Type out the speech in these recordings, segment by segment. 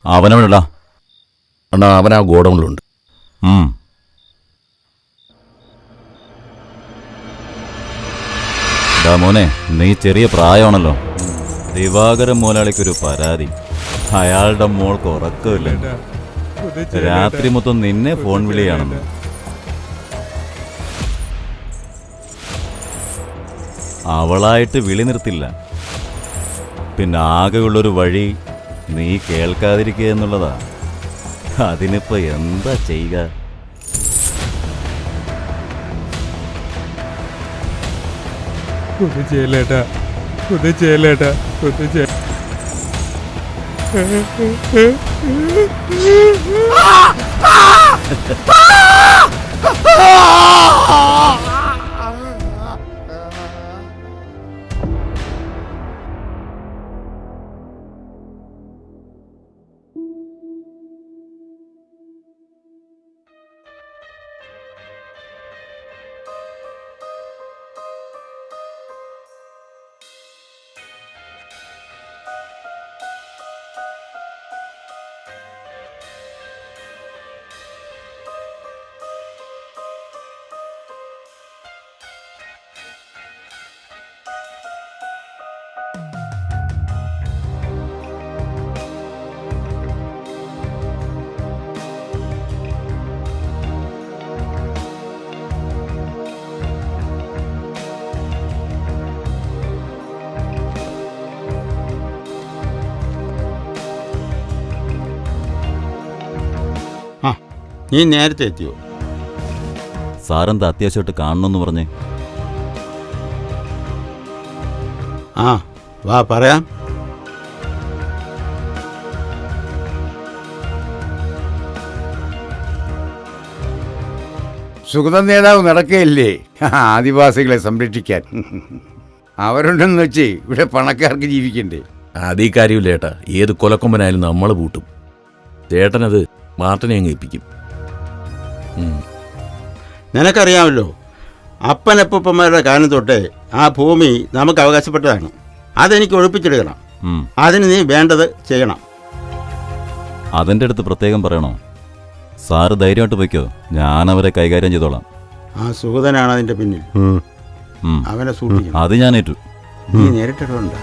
അവനവനടാ അണ്ണാ അവൻ ആ ഗോഡൗണിലുണ്ട്. മോനെ, നീ ചെറിയ പ്രായമാണല്ലോ. ദിവാകരൻ മുതലാളിക്കൊരു പരാതി. അയാളുടെ മോൾക്ക് ഉറക്കമില്ല. രാത്രി മൊത്തം നിന്നെ ഫോൺ വിളിയാണെന്ന്. അവളായിട്ട് വിളി നിർത്തില്ല. പിന്നെ ആകെയുള്ളൊരു വഴി നീ കേൾക്കാതിരിക്കുക എന്നുള്ളതാ. അതിനിപ്പോ എന്താ ചെയ്യുക? ഒന്നും ചെയ്യല്ലേട്ടാ, ഒന്നും ചെയ്യല്ലേട്ടാ, ഒന്നും ചെയ്യ. നീ നേരത്തെ എത്തിയോ? സാറെന്താ അത്യാവശ്യമായിട്ട് കാണണമെന്ന് പറഞ്ഞേ? ആ വാ പറയാം. സുഗത നേതാവ് നടക്കുകയല്ലേ ആദിവാസികളെ സംരക്ഷിക്കാൻ. അവരുണ്ടെന്ന് വെച്ച് ഇവിടെ പണക്കാർക്ക് ജീവിക്കണ്ടേ? അതീ കാര്യമില്ല ചേട്ടാ. ഏത് കൊലക്കൊമ്പനായാലും നമ്മൾ പൂട്ടും. ചേട്ടനത് മാർട്ടിനെ അങ്ങ് ഏൽപ്പിക്കും. നിനക്കറിയാമല്ലോ, അപ്പനപ്പന്മാരുടെ കാലം തൊട്ടേ ആ ഭൂമി നമുക്ക് അവകാശപ്പെട്ടതാണ്. അതെനിക്ക് ഒഴിപ്പിച്ചെടുക്കണം. അതിന് നീ വേണ്ടത് ചെയ്യണം. അതിൻ്റെ അടുത്ത് പ്രത്യേകം പറയണോ? സാറ് ധൈര്യമായിട്ട് വയ്ക്കോ, ഞാനവരെ കൈകാര്യം ചെയ്തോളാം. ആ സുഗതനാണ് അതിൻ്റെ പിന്നിൽ. അവനെ സൂക്ഷിക്കണം. അത് ഞാൻ ഏറ്റു. നീ നേരിട്ടിട്ടുണ്ട്.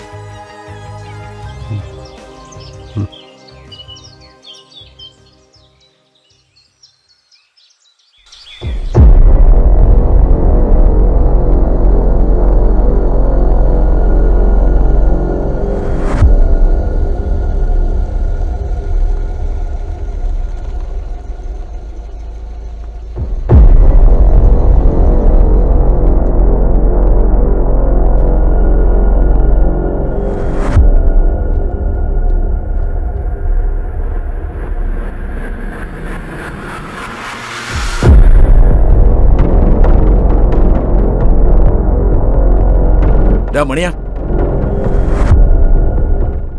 മണിയാ,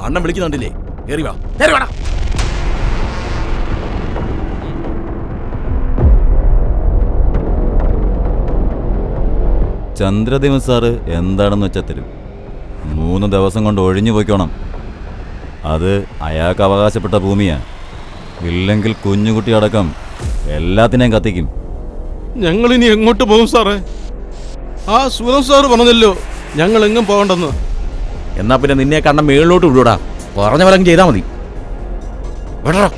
അണ്ണൻ വിളിക്കുന്നുണ്ടില്ലേ? കേറി വാ. ചന്ദ്രദേവൻ സാറ് എന്താണെന്ന് വെച്ചാൽ തരും. 3 ദിവസം കൊണ്ട് ഒഴിഞ്ഞു പോയിക്കോണം. അത് അയാൾക്ക് അവകാശപ്പെട്ട ഭൂമിയാ. ഇല്ലെങ്കിൽ കുഞ്ഞുകുട്ടി അടക്കം എല്ലാത്തിനെയും കത്തിക്കും. ഞങ്ങളിനി എങ്ങോട്ട് പോകും സാറേ? ആ സുഗതൻ സാറ് പറഞ്ഞല്ലോ ഞങ്ങൾ എങ്ങും പോകണ്ടെന്ന്. എന്നാ പിന്നെ നിന്നെ കണ്ണ മേളിലോട്ട് വിടൂടാ. പറഞ്ഞ പോലെ ചെയ്താൽ മതി. വിടടാ.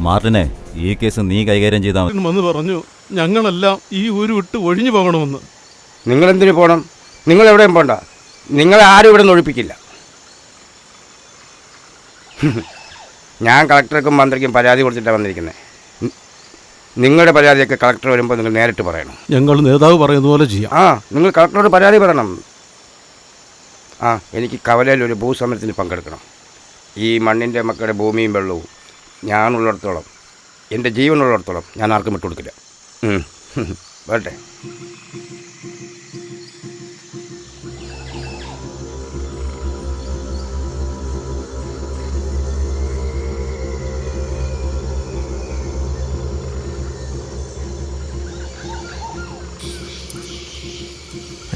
മാർട്ടിനെ, ഈ കേസ് നീ കൈകാര്യം ചെയ്താൽ മതി. വന്ന് പറഞ്ഞു ഞങ്ങളെല്ലാം ഈ ഊര് വിട്ട് ഒഴിഞ്ഞു പോകണമെന്ന്. നിങ്ങളെന്തിനു പോകണം? നിങ്ങളെവിടെയും പോണ്ട. നിങ്ങളെ ആരും ഇവിടെ നിന്ന് ഒഴിപ്പിക്കില്ല. ഞാൻ കളക്ടർക്കും മന്ത്രിക്കും പരാതി കൊടുത്തിട്ടാണ് വന്നിരിക്കുന്നത്. നിങ്ങളുടെ പരാതിയൊക്കെ കളക്ടർ വരുമ്പോൾ നിങ്ങൾ നേരിട്ട് പറയണം. ഞങ്ങൾ നേതാവ് പറയുന്ന പോലെ ചെയ്യാം. നിങ്ങൾ കളക്ടറോട് പരാതി പറയണം. എനിക്ക് കവലയിൽ ഒരു ഭൂസമരത്തിന് പങ്കെടുക്കണം. ഈ മണ്ണിൻ്റെ മക്കളുടെ ഭൂമിയും വെള്ളവും ഞാനുള്ളിടത്തോളം, എൻ്റെ ജീവനുള്ളിടത്തോളം ഞാൻ ആർക്കും വിട്ടുകൊടുക്കില്ല. വരട്ടെ.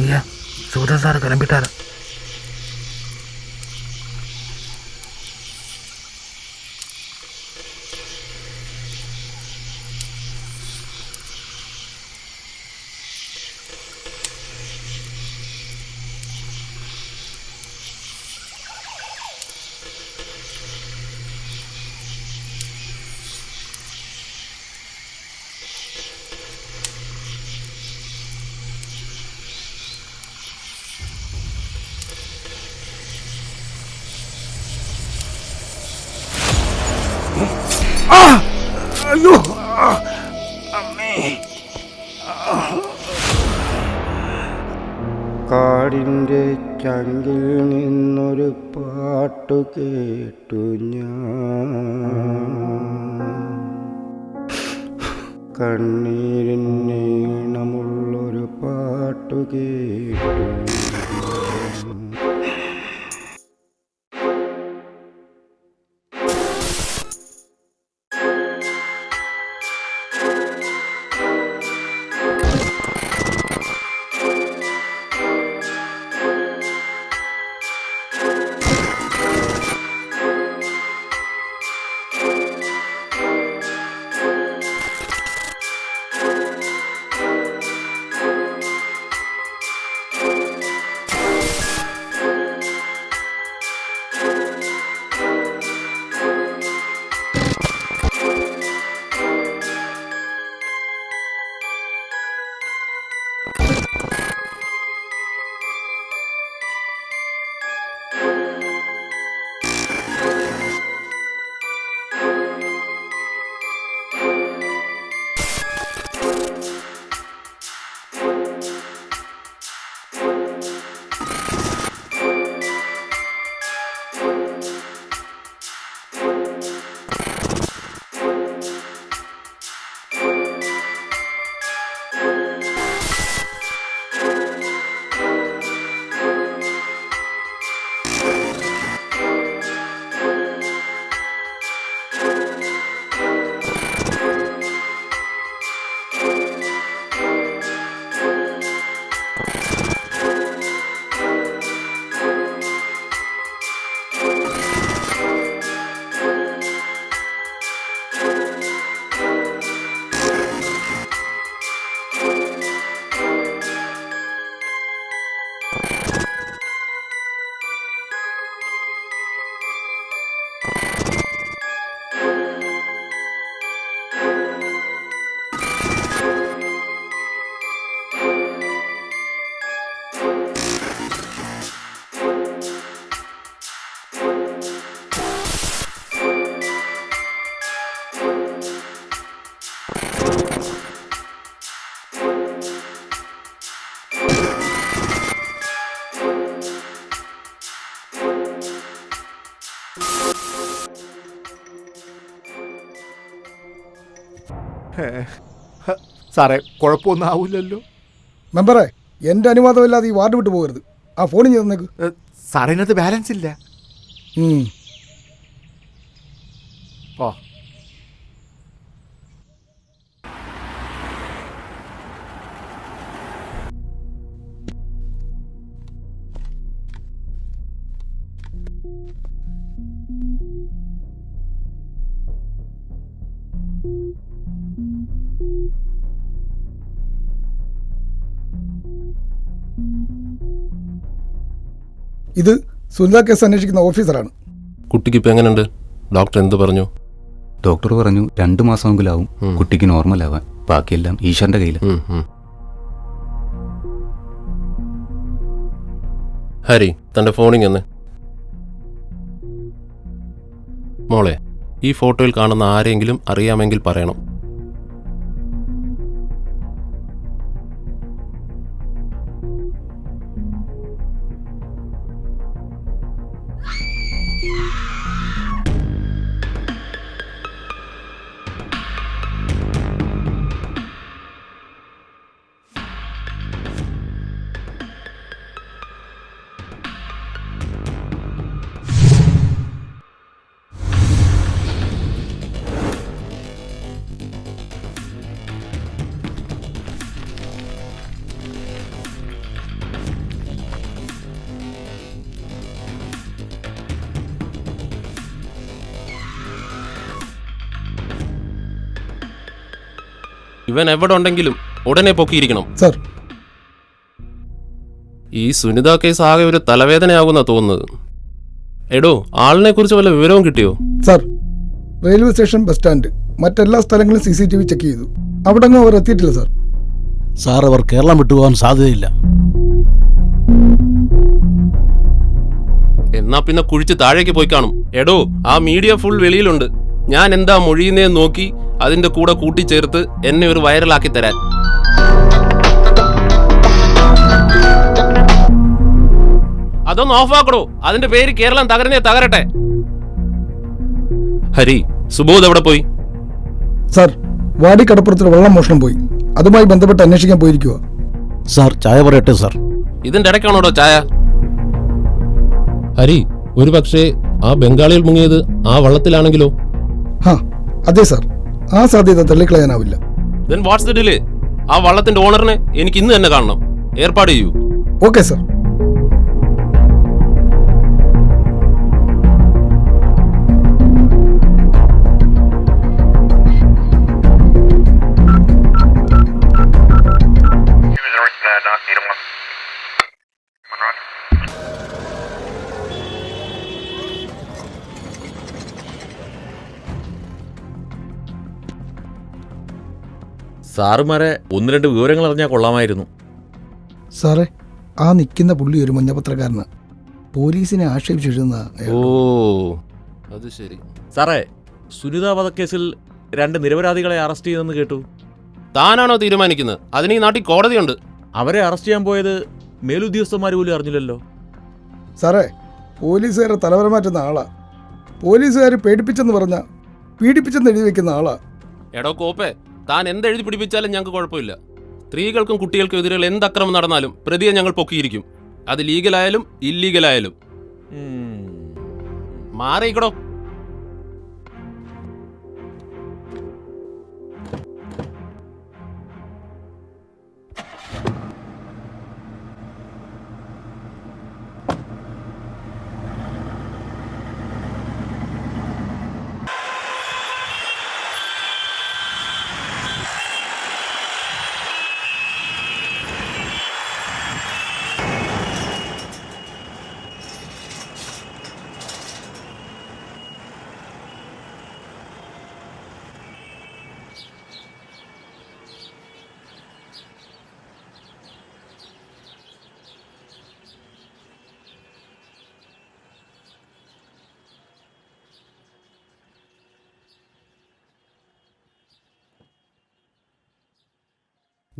ஐயா சுகதா சார் கிளம்பிட்டாரு. അയ്യോ അമ്മേ. കാടിൻ്റെ ചങ്കിൽ നിന്നൊരു പാട്ടു കേട്ടു ഞാൻ, കണ്ണീരിനീണമുള്ളൊരു പാട്ടു കേട്ടു. സാറേ കുഴപ്പമൊന്നും ആവില്ലല്ലോ. മെമ്പറെ, എൻ്റെ അനുവാദമില്ലാതെ ഈ വാർഡ് വിട്ടു പോകരുത്. ആ ഫോണിൽ ചെയ്ത് തന്നേക്ക്. സാറേ ഇതിനകത്ത് ബാലൻസ് ഇല്ല. ഓ ഇത് സുനിത കേസ് അന്വേഷിക്കുന്ന ഓഫീസറാണ്. കുട്ടിക്ക് ഇപ്പം എങ്ങനെയുണ്ട്? ഡോക്ടർ എന്ത് പറഞ്ഞു? ഡോക്ടർ പറഞ്ഞു 2 മാസമെങ്കിലാവും കുട്ടിക്ക് നോർമലാവാൻ. ബാക്കിയെല്ലാം ഈശ്വരന്റെ കയ്യിൽ. ഹരി, തൻ്റെ ഫോണിങ് എന്ന്. മോളെ, ഈ ഫോട്ടോയിൽ കാണുന്ന ആരെങ്കിലും അറിയാമെങ്കിൽ പറയണം. ഇവൻ എവിടെ ഉണ്ടെങ്കിലും ഉടനെ പൊക്കിയിരിക്കണം. സാർ. ഈ സുനിത കേസ് ആകെ ഒരു തലവേദനയാകുന്ന തോന്നുന്നത്. എടോ, ആളിനെ കുറിച്ച് വല്ല വിവരവും കിട്ടിയോ? Sir, railway station, bus stand, മറ്റെല്ലാ സ്ഥലങ്ങളും CCTV ചെക്ക് ചെയ്തു. അവിടെ അങ്ങ് അവർ എത്തിയിട്ടില്ല സാർ. സാർ, അവർ കേരളം വിട്ടുപോകാൻ സാധ്യതയില്ല. എന്നാ പിന്നെ കുഴിച്ച് താഴേക്ക് പോയി കാണും. എടോ, ആ മീഡിയ ഫുൾ വെളിയിലുണ്ട്. ഞാൻ എന്താ മൊഴിയുന്നേ നോക്കി അതിന്റെ കൂടെ കൂട്ടിച്ചേർത്ത് എന്നെ ഒരു വൈറലാക്കി തരാൻ. അതൊന്ന് ഓഫാക്കടോ. അതിന്റെ പേര് കേരളം തകർന്നേ തകരട്ടെ. ഹരി, സുബോധ് എവിടെ പോയി? സാർ, വാടി കടപ്പുറത്തിൽ വെള്ളം മോഷണം പോയി. അതുമായി ബന്ധപ്പെട്ട് അന്വേഷിക്കാൻ പോയിരിക്കുക. സാർ, ചായ പറയട്ടെ സാർ? ഇതിന്റെ ഇടയ്ക്കാണോടോ ചായ? ഹരി, ഒരു പക്ഷേ ആ ബംഗാളികൾ മുങ്ങിയത് ആ വള്ളത്തിലാണെങ്കിലോ? അതെ സാർ, ആ സാധ്യത തള്ളിക്കളയാനാവില്ല. Then what's the delay? ആ വള്ളത്തിന്റെ ഓണറിനെ എനിക്ക് ഇന്ന് തന്നെ കാണണം. ഏർപ്പാട് ചെയ്യൂ. Okay sir. സാറുമാരെ ഒന്ന് രണ്ട് വിവരങ്ങൾ അറിഞ്ഞാൽ കൊള്ളാമായിരുന്നു. സാറേ, ആ നിൽക്കുന്ന പുള്ളി ഒരു മഞ്ഞപത്രക്കാരന്. പോലീസിനെ ആക്ഷേപിച്ചെഴുതുന്ന. ഓ, അത് ശരി. സാറേ, സുനിത വധക്കേസിൽ 2 നിരപരാധികളെ അറസ്റ്റ് ചെയ്തെന്ന് കേട്ടു. താനാണോ തീരുമാനിക്കുന്നത്? അതിന് ഈ നാട്ടിൽ കോടതിയുണ്ട്. അവരെ അറസ്റ്റ് ചെയ്യാൻ പോയത് മേലുദ്യോഗസ്ഥന്മാർ പോലും അറിഞ്ഞില്ലല്ലോ. സാറേ, പോലീസുകാരെ തലവര മാറ്റുന്ന ആളാ. പോലീസുകാർ പേടിപ്പിച്ചെന്ന് പറഞ്ഞ പീഡിപ്പിച്ചെന്ന് എഴുതി വെക്കുന്ന ആളാ. എടോ കോപ്പേ, താൻ എന്തെഴുതി പിടിപ്പിച്ചാലും ഞങ്ങൾക്ക് കുഴപ്പമില്ല. സ്ത്രീകൾക്കും കുട്ടികൾക്കും എതിരെയുള്ള എന്ത് അക്രമം നടന്നാലും പ്രതിയെ ഞങ്ങൾ പൊക്കിയിരിക്കും. അത് ലീഗലായാലും ഇല്ലീഗലായാലും. മാറിയിക്കടോ.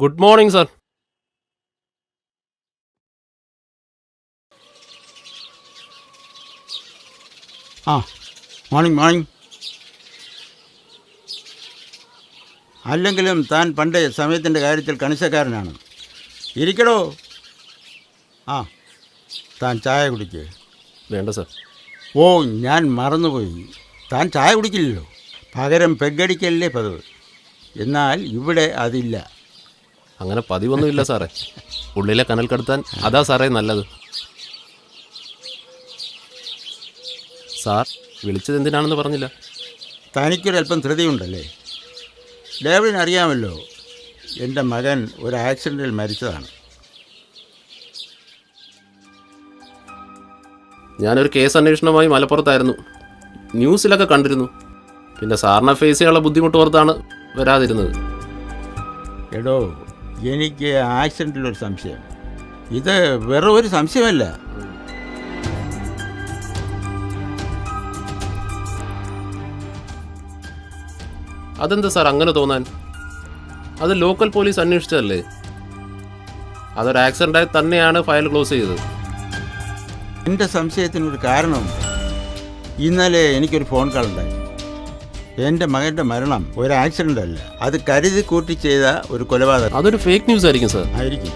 Good morning sir. മോർണിംഗ്. അല്ലെങ്കിലും താൻ പണ്ട് സമയത്തിൻ്റെ കാര്യത്തിൽ കണിശക്കാരനാണ്. ഇരിക്കടോ. താൻ ചായ കുടിക്കുക. വേണ്ട സർ. ഓ, ഞാൻ മറന്നുപോയി. താൻ ചായ കുടിക്കില്ലല്ലോ. പകരം പെഗ്ഗടിക്കല്ലേ പതിവ്. എന്നാൽ ഇവിടെ അതില്ല. അങ്ങനെ പതിവൊന്നുമില്ല സാറേ. ഉള്ളിലെ കനൽ കടത്താൻ അതാ സാറേ നല്ലത്. സാർ വിളിച്ചത് എന്തിനാണെന്ന് പറഞ്ഞില്ല. തനിക്കൊരല്പം ധൃതിയുണ്ടല്ലേ. ഡേവിഡിന് അറിയാമല്ലോ, എൻ്റെ മകൻ ഒരു ആക്സിഡൻറ്റിൽ മരിച്ചതാണ്. ഞാനൊരു കേസ് അന്വേഷണമായി മലപ്പുറത്തായിരുന്നു. ന്യൂസിലൊക്കെ കണ്ടിരുന്നു. പിന്നെ സാറിനെ ഫേസ് ചെയ്യാനുള്ള ബുദ്ധിമുട്ട് ഓർത്താണ് വരാതിരുന്നത്. എടോ, എനിക്ക് ആക്സിഡൻറ്റിലൊരു സംശയം. ഇത് വെറും ഒരു സംശയമല്ല. അതെന്താ സാർ അങ്ങനെ തോന്നാൻ? അത് ലോക്കൽ പോലീസ് അന്വേഷിച്ചതല്ലേ. അതൊരു ആക്സിഡൻ്റായി തന്നെയാണ് ഫയൽ ക്ലോസ് ചെയ്തത്. എൻ്റെ സംശയത്തിനൊരു കാരണമുണ്ട്. ഇന്നലെ എനിക്കൊരു ഫോൺ കോൾ ഉണ്ടായി. എൻ്റെ മകൻ്റെ മരണം ഒരു ആക്സിഡൻ്റ് അല്ല, അത് കരുതി കൂട്ടി ചെയ്ത ഒരു കൊലപാതകം. അതൊരു ഫേക്ക് ന്യൂസ് ആയിരിക്കും സാർ. ആയിരിക്കും.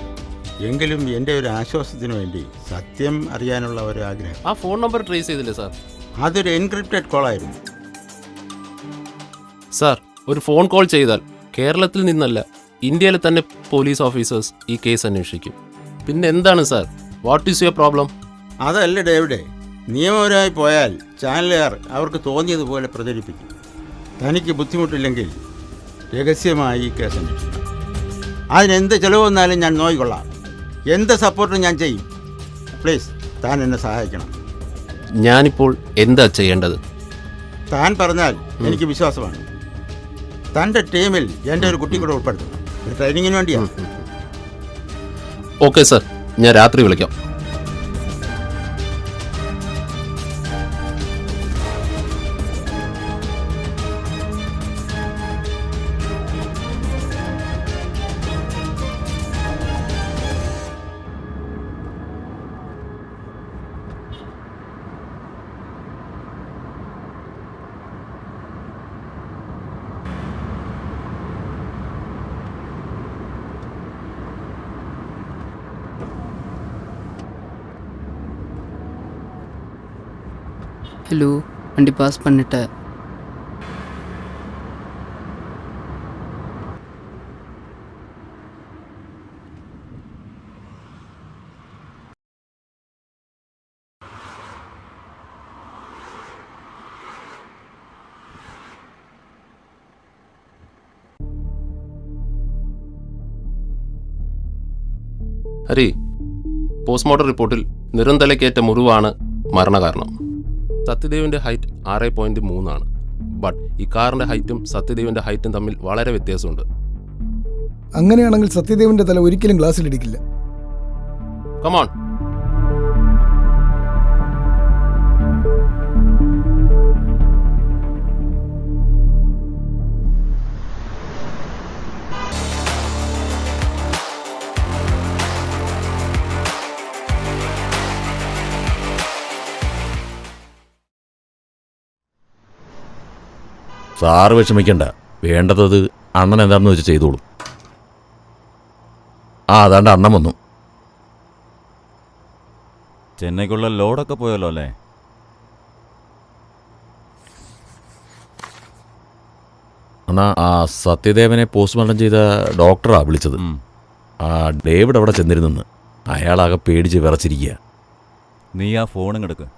എങ്കിലും എൻ്റെ ഒരു ആശ്വാസത്തിന് വേണ്ടി സത്യം അറിയാനുള്ള ഒരു ആഗ്രഹം. ആ ഫോൺ നമ്പർ ട്രേസ് ചെയ്തില്ലേ സാർ? അതൊരു എൻക്രിപ്റ്റഡ് കോളായിരുന്നു. സാർ, ഒരു ഫോൺ കോൾ ചെയ്താൽ കേരളത്തിൽ നിന്നല്ല ഇന്ത്യയിലെ തന്നെ പോലീസ് ഓഫീസേഴ്സ് ഈ കേസ് അന്വേഷിക്കും. പിന്നെ എന്താണ് sir, what is your problem? അതല്ല ഡേവിഡേ, നിയമപരമായി പോയാൽ ചാനലുകാർ അവർക്ക് തോന്നിയതുപോലെ പ്രചരിപ്പിക്കും. തനിക്ക് ബുദ്ധിമുട്ടില്ലെങ്കിൽ രഹസ്യമായി ഈ കേസ് അന്വേഷിക്കണം. അതിനെന്ത് ചിലവ് വന്നാലും ഞാൻ നോക്കിക്കൊള്ളാം. എന്ത് സപ്പോർട്ടും ഞാൻ ചെയ്യും. പ്ലീസ് താൻ എന്നെ സഹായിക്കണം. ഞാനിപ്പോൾ എന്താ ചെയ്യേണ്ടത്? താൻ പറഞ്ഞാൽ എനിക്ക് വിശ്വാസമാണ്. തൻ്റെ ടീമിൽ എൻ്റെ ഒരു കുട്ടി കൂടെ ഉൾപ്പെടുത്തണം. ഒരു ട്രെയിനിങ്ങിന് വേണ്ടിയാണ്. ഓക്കെ സർ, ഞാൻ രാത്രി വിളിക്കാം. ஹலோ, வண்டி பாஸ் பண்ணிட்டேன். ഹരി, പോസ്റ്റ്മോർട്ടം റിപ്പോർട്ടിൽ നിറന്തലക്കേറ്റ മുറിവാണ് മരണകാരണം. സത്യദേവിൻ്റെ ഹൈറ്റ് 6.3 ആണ്. ബട്ട് ഈ കാറിൻ്റെ ഹൈറ്റും സത്യദേവിൻ്റെ ഹൈറ്റും തമ്മിൽ വളരെ വ്യത്യാസമുണ്ട്. അങ്ങനെയാണെങ്കിൽ സത്യദേവന്റെ തല ഒരിക്കലും ഗ്ലാസ്സിലിടിക്കില്ല. കമോൺ. സാറ് വിഷമിക്കണ്ട, വേണ്ടത് അണ്ണൻ എന്താണെന്ന് വെച്ച് ചെയ്തോളും. അതാണ്ട് അണ്ണൻ വന്നു. ചെന്നൈക്കുള്ള ലോഡൊക്കെ പോയല്ലോ അല്ലേ? അണ്ണാ, ആ സത്യദേവനെ പോസ്റ്റ്മോർട്ടം ചെയ്ത ഡോക്ടറാ വിളിച്ചത്. ആ ഡേവിഡ് അവിടെ ചെന്നിരുന്നെന്ന്. അയാളാകെ പേടിച്ച് വിറച്ചിരിക്കുക. നീ ആ ഫോണും എടുക്ക്.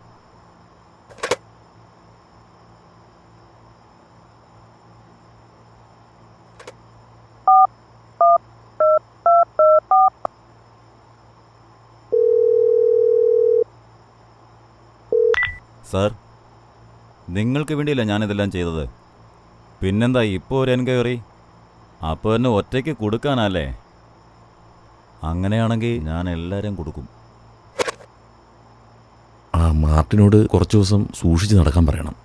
സാർ, നിങ്ങൾക്ക് വേണ്ടിയില്ല ഞാനിതെല്ലാം ചെയ്തത്. പിന്നെന്താ ഇപ്പോൾ ഒരു എൻക്വയറി? അപ്പോൾ എന്നെ ഒറ്റയ്ക്ക് കൊടുക്കാനല്ലേ? അങ്ങനെയാണെങ്കിൽ ഞാൻ എല്ലാവരും കൊടുക്കും. ആ മാർട്ടിനോട് കുറച്ച് ദിവസം സൂക്ഷിച്ച് നടക്കാൻ പറയണം.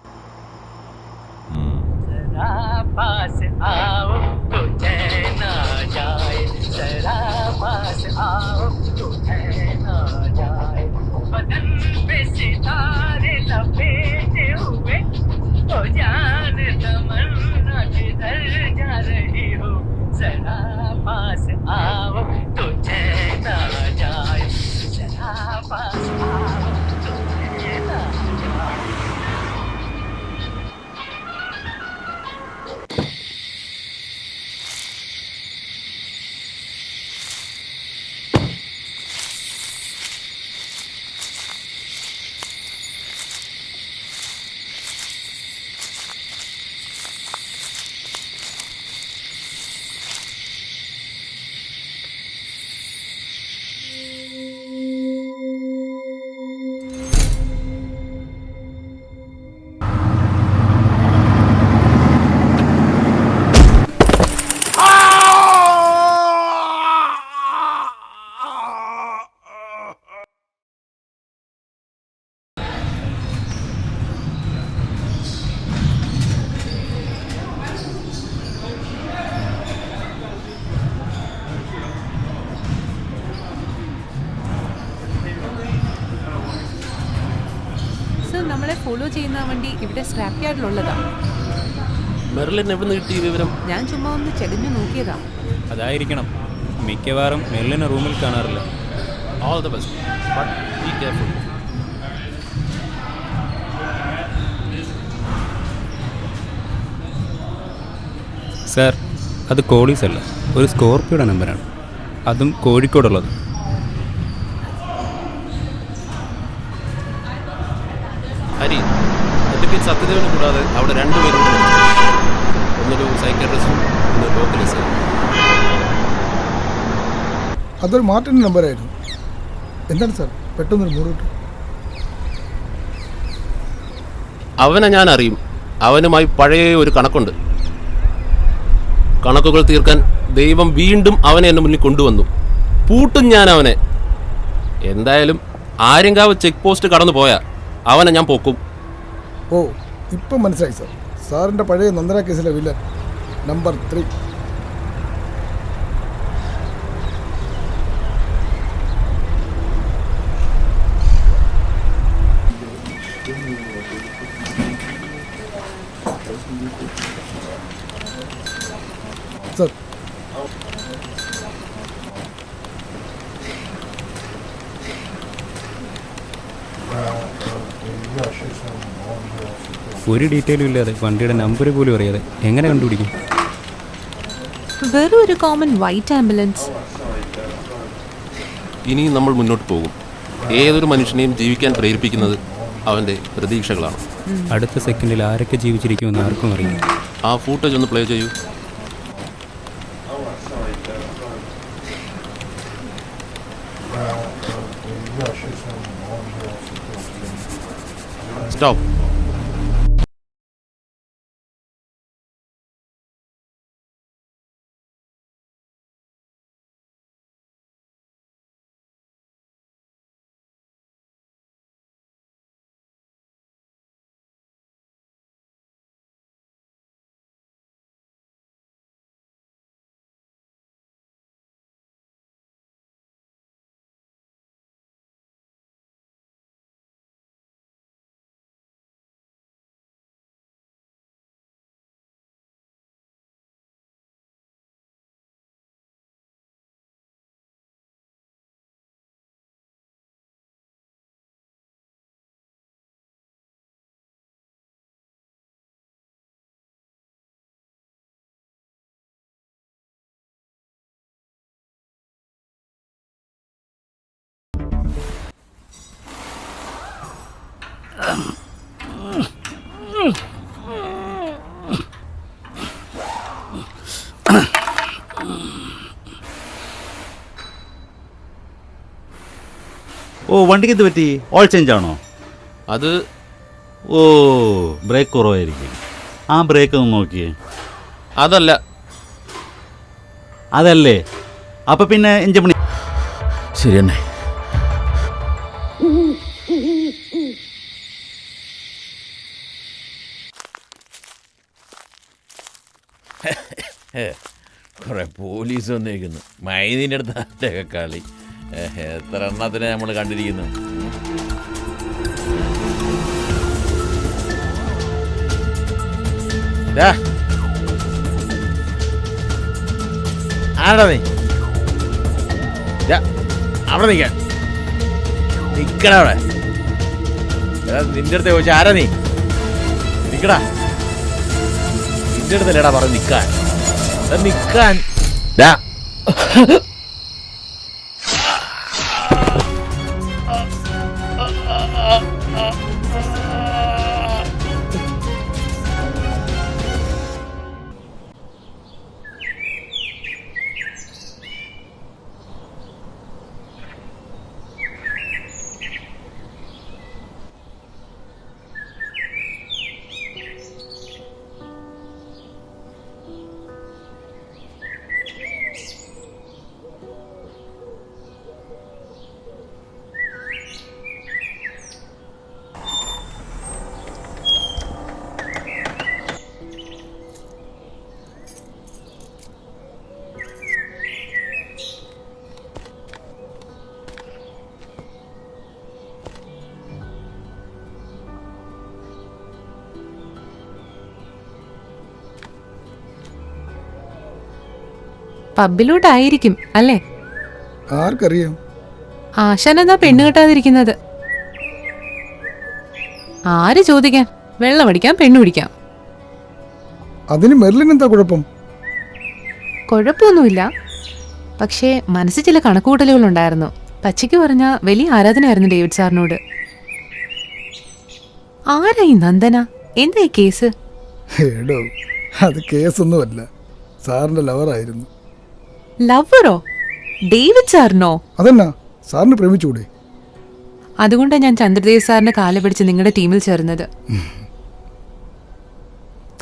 നമ്മളെ ഫോളോ ചെയ്യുന്ന വണ്ടി ഇവിടെ സ്ക്രാപ്പ് യാർഡിലുള്ളതാണ്. മെർലിൻ എവിടെ നിന്ന് കിട്ടിയ വിവരം? ഞാൻ ചുമ്മാ ഒന്ന് ചെകഞ്ഞു നോക്കിയതാ. അതായിരിക്കണം. മിക്കവാറും മെർലിനെ റൂമിൽ കാണാറില്ല. All the best, but be careful. Sir, അത് കോളീസ് അല്ല, ഒരു സ്കോർപ്പിയോയുടെ നമ്പറാണ്. അതും കോഴിക്കോടുള്ളത്. ഹരി, ഒറ്റയ്ക്ക് സത്യദേവനെ കൂടാതെ അവിടെ 2 പേരും. ഒന്നൊരു സൈക്കാട്രിസ്റ്റും ഒന്ന് ലോക്കലിസ്റ്റ്. അതൊരു മാർട്ടിൻ്റെ നമ്പറായിരുന്നു. എന്താണ് സാർ പെട്ടെന്നൊരു മുറിട്ട്? അവനെ ഞാൻ അറിയും. അവനുമായി പഴയ ഒരു കണക്കുണ്ട്. കണക്കുകൾ തീർക്കാൻ ദൈവം വീണ്ടും അവനെ എൻ്റെ മുന്നിൽ കൊണ്ടുവന്നു. പൂട്ടും ഞാൻ അവനെ. എന്തായാലും ആര്യങ്കാവ് ചെക്ക് പോസ്റ്റ് കടന്നു പോയാൽ അവനെ ഞാൻ പൊക്കും. ഓ, ഇപ്പം മനസ്സിലായി സാർ. സാറിൻ്റെ പഴയ നന്ദന കേസിലെ വില്ലൻ നമ്പർ 3. സാർ, ഒരു ഡീറ്റെയിലും ഇല്ലാതെ വണ്ടിയുടെ നമ്പർ പോലും അറിയാതെ എങ്ങനെ കണ്ടുപിടിക്കും? വെറും ഒരു കോമൺ വൈറ്റ് ആംബുലൻസ്. ഇനിയും നമ്മൾ മുന്നോട്ട് പോകും. ഏതൊരു മനുഷ്യനെയും ജീവിക്കാൻ പ്രേരിപ്പിക്കുന്നത് അവൻ്റെ പ്രതീക്ഷകളാണ്. അടുത്ത സെക്കൻഡിൽ ആരൊക്കെ ജീവിച്ചിരിക്കുമെന്ന് ആർക്കും അറിയില്ല. ആ ഫൂട്ടേജ് ഒന്ന് പ്ലേ ചെയ്യൂ. സ്റ്റോപ്പ്. ഓ, വണ്ടിക്ക് എന്ത് പറ്റി? ഓയിൽ ചേഞ്ച് ആണോ? അത് ഓ, ബ്രേക്ക് കുറവായിരിക്കും. ആ ബ്രേക്ക് ഒന്ന് നോക്കിയേ. അതല്ല. അതല്ലേ? അപ്പം പിന്നെ എഞ്ചിൻ പണി. ശരി തന്നെ. കുറെ പോലീസ് വന്നിരിക്കുന്നു. മൈനിൻ്റെ അടുത്ത് ആറ്റൊക്കെ കളി. എത്ര എണ്ണത്തിനെ നമ്മൾ കണ്ടിരിക്കുന്നു. ആരാ നീ? അവിടെ നിൽക്കാൻ നിക്കട. അവിടെ നിന്റെ അടുത്ത് ചോദിച്ചാൽ ആരാ നീ? നിക്കടാ. നിന്റെ അടുത്തല്ലേടാ പറഞ്ഞു നിക്കാൻ. നിക്കാൻ. പബ്ബിലോട്ടായിരിക്കും അല്ലേ? ആർക്കറിയാം? ആശാനെന്നാ പെണ്ണ് കെട്ടാതിരിക്കുന്നത്. ആര് ചോദിക്കാൻ? വെള്ളം അടിക്കാം, പെണ്ണു പിടിക്കാം. അതിന് മെർലിൻ എന്താ കുഴപ്പം? കുഴപ്പമൊന്നുമില്ല. പക്ഷേ മനസ്സിൽ ചില കണക്കുകൂട്ടലുകളുണ്ടായിരുന്നു. പച്ചയ്ക്ക് പറഞ്ഞ വലിയ ആരാധനയായിരുന്നു ഡേവിഡ് സാറിനോട്. ആരാ ഈ നന്ദന? എന്താ ഈ കേസ്? എടോ, അത് കേസൊന്നുമല്ല, സാറിൻ്റെ ലവറായിരുന്നു. ലവറോ? ഡേവിഡ് സാറിനോ? അതെന്നാ, സാറിന് പ്രേമിച്ചൂടെ? അതുകൊണ്ടാണ് ഞാൻ ചന്ദ്രദേവ് സാറിന്റെ കാല പിടിച്ച് നിങ്ങളുടെ ടീമിൽ ചേർന്നത്.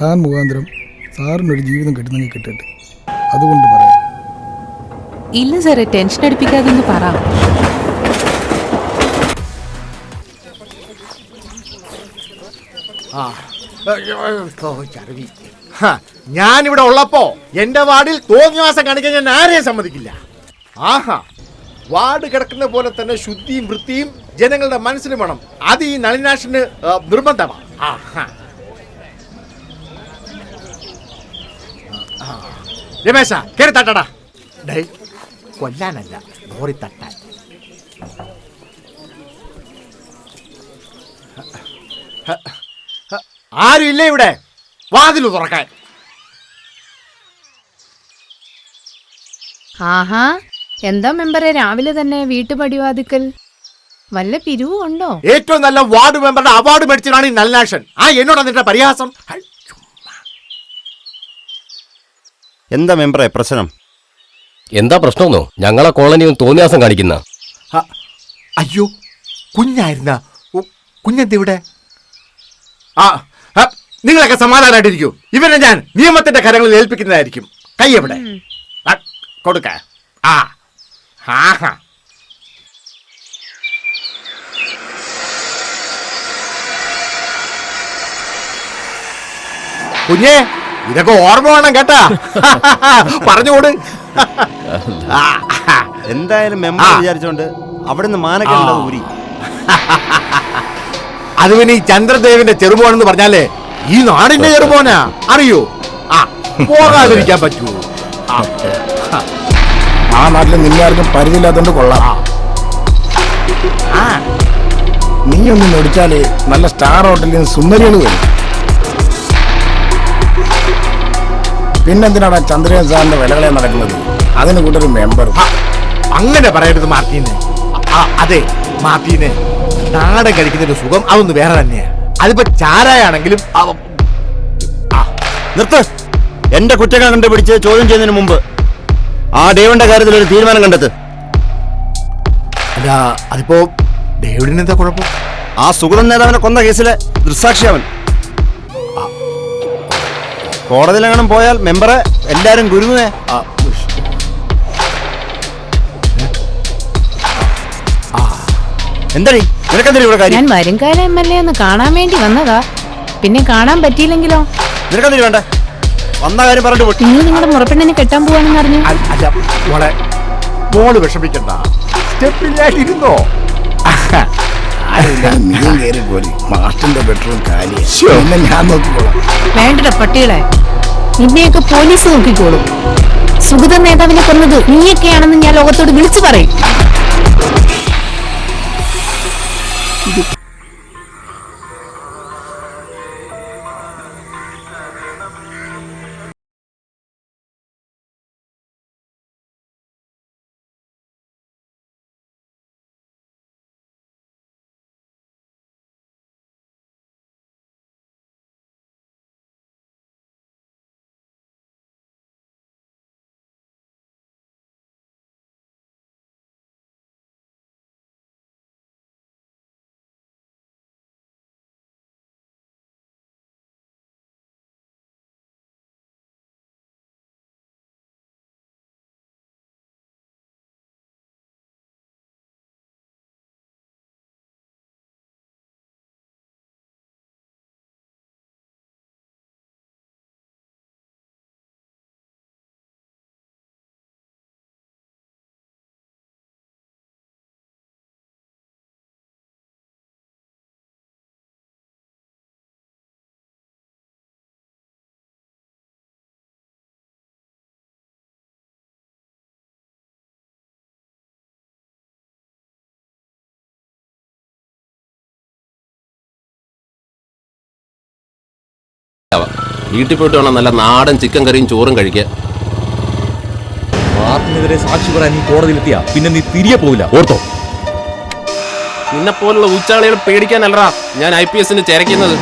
താൻ മുഖാന്തരം സാറിനൊരു ജീവിതം കിട്ടുന്നെങ്കിൽ കിട്ടട്ടെ, അതുകൊണ്ട് പറയാം. ഇല്ല സാറേ, ടെൻഷൻ അടിപ്പിക്കാതെന്ന് പറ. ഞാനിവിടെ ഉള്ളപ്പോ എന്റെ വാർഡിൽ തോന്നിവാസം കാണിക്കാൻ ഞാൻ ആരെയും സമ്മതിക്കില്ല. ആഹാ, വാർഡ് കിടക്കുന്ന പോലെ തന്നെ ശുദ്ധിയും വൃത്തിയും ജനങ്ങളുടെ മനസ്സിന് വേണം. അത് ഈ നളിനാശന് നിർബന്ധമാണ്. രമേശ കേറി തട്ടടാ. ഡേ, കൊല്ലാനല്ല, ഡോറി തട്ടാൻ. ആരും ഇല്ല ഇവിടെ, വാതിൽ തുറക്കാൻ. ആഹാ, എന്താ മെമ്പറെ രാവിലെ തന്നെ വീട്ടുപടിവാതിക്കൽ? വല്ല പിരിവും ഉണ്ടോ? ഏറ്റവും നല്ല വാർഡ് മെമ്പറുടെ അവാർഡ് മേടിച്ചതാണ് ഈ നല്ലാഷൻ. എന്നോട് എന്നിട്ട് പരിഹാസം. എന്താ മെമ്പറെ പ്രശ്നം? എന്താ പ്രശ്നമെന്നോ? ഞങ്ങളെ കോളനിയും തോന്നിയാസം കാണിക്കുന്ന. അയ്യോ, കുഞ്ഞായിരുന്ന കുഞ്ഞെന്തിവിടെ? നിങ്ങളൊക്കെ സമാധാനമായിട്ടിരിക്കൂ. ഇവനെ ഞാൻ നിയമത്തിന്റെ കരങ്ങളിൽ ഏൽപ്പിക്കുന്നതായിരിക്കും. കൈ എവിടെ? കൊടുക്ക. കുഞ്ഞേ, ഇതൊക്കെ ഓർമ്മ വേണം കേട്ടാ. പറഞ്ഞുകൊട്. എന്തായാലും മെമ്പർ വിചാരിച്ചോണ്ട് അവിടുന്ന് മാനക്കേണ്ടത് ഊരി. അത് പിന്നെ ഈ ചന്ദ്രദേവിന്റെ ചെറുപോണെന്ന് പറഞ്ഞാലേ ഈ നാടിന്റെ ചെറുപോനാ, അറിയോ? പോകാതിരിക്കാൻ പറ്റൂ. ആ നാട്ടിൽ നിന്നാർക്കും പരിധിയില്ലാത്തോണ്ട് കൊള്ളാം. നീ ഒന്ന് മേടിച്ചാലേ നല്ല സ്റ്റാർ ഹോട്ടലിൽ നിന്ന് സുന്ദരികൾ വരും. പിന്നെന്തിനാണ് ചന്ദ്രൻ സാറിന്റെ വിലകളെ നടക്കുന്നത്? അതിന് കൂട്ടൊരു മെമ്പർ. അങ്ങനെ പറയരുത് മാർട്ടീനെ. അതെ മാർട്ടീനെ, നാടൻ കഴിക്കുന്നതിന്റെ സുഖം അതൊന്ന് വേറെ തന്നെയാ. അതിപ്പോ ചാരായാണെങ്കിലും. നിർത്ത്. എന്റെ കുറ്റങ്ങൾ കണ്ടുപിടിച്ച് ചോദ്യം ചെയ്യുന്നതിന് മുമ്പ് ആ ഡേവിന്റെ കാര്യത്തിൽ ഒരു തീരുമാനം കണ്ടെത്ത്. അല്ല, അതിപ്പോ ഡേവിഡിന് എന്താ കുഴപ്പം? ആ സുഗതൻ നേതാവിനെ കൊന്ന കേസിലെ ദൃക്സാക്ഷി അവൻ. കോടതിയിലെങ്ങാനും പോയാൽ മെമ്പറെ എല്ലാരും ഗുരുവേ. എന്താടി നിനക്കെന്തിനാ ഇവിടെ കാര്യം? ഞാൻ വരുംകാല MLA ഒന്ന് കാണാൻ വേണ്ടി വന്നതാ. പിന്നെ കാണാൻ പറ്റിയില്ലെങ്കിലോ? നിനക്കെന്തിനാ വേണ്ട? വന്ന കാര്യം പറഞ്ഞു. നിങ്ങൾ നിങ്ങളുടെ മുറപ്പെണ്ണിനെ കെട്ടാൻ പോവാണെന്ന് അറിഞ്ഞു. അല്ല മോളെ, മോള് വിഷമിക്കണ്ട. സ്റ്റെപ്പില്ലായിട്ടിരുന്നോ? നീയും കയറി പോരി. മാസ്റ്ററിന്റെ ബെഡ്റൂം കാലിയാ. ഞാൻ നോക്കിക്കോളാം. വേണ്ടട പട്ടികളെ, നിന്നെയൊക്കെ പോലീസ് നോക്കിക്കോളും. സുഗത നേതാവിനെ കൊന്നത് നീയൊക്കെയാണെന്ന് ഞാൻ ലോകത്തോട് വിളിച്ചു പറയും. വീട്ടിൽ പോയിട്ട് വേണം നല്ല നാടൻ ചിക്കൻ കറിയും ചോറും കഴിക്കാൻ. മാർട്ടിനെതിരെ സാക്ഷി പറയാൻ നീ കോടതിയിലെത്തിയാ പിന്നെ നീ തിരികെ പോവില്ല, ഓർത്തോ? നിന്നെപ്പോലുള്ള ഉച്ചാളികൾ പേടിക്കാനല്ലടാ ഞാൻ IPS ചേരക്കുന്നത്.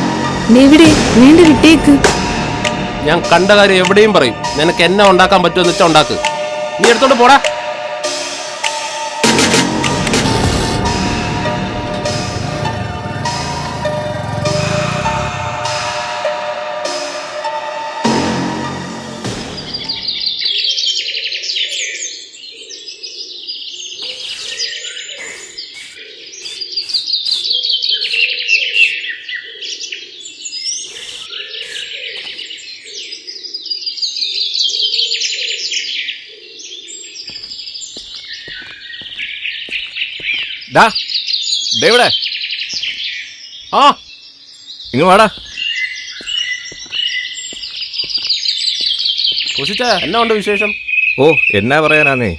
വേണ്ട വിട്ടേക്ക്. ഞാൻ കണ്ട കാര്യം എവിടെയും പറയും. നിനക്ക് എന്നെ ഉണ്ടാക്കാൻ പറ്റുമെന്ന് വെച്ചാൽ ഉണ്ടാക്ക്. നീ എടുത്തോണ്ട് പോടാ. ഡേവിടെ, ആ ഇങ്ങ് വാടാ. എന്നാ ഉണ്ട് വിശേഷം? ഓ, എന്നാ പറയാനാന്നേ,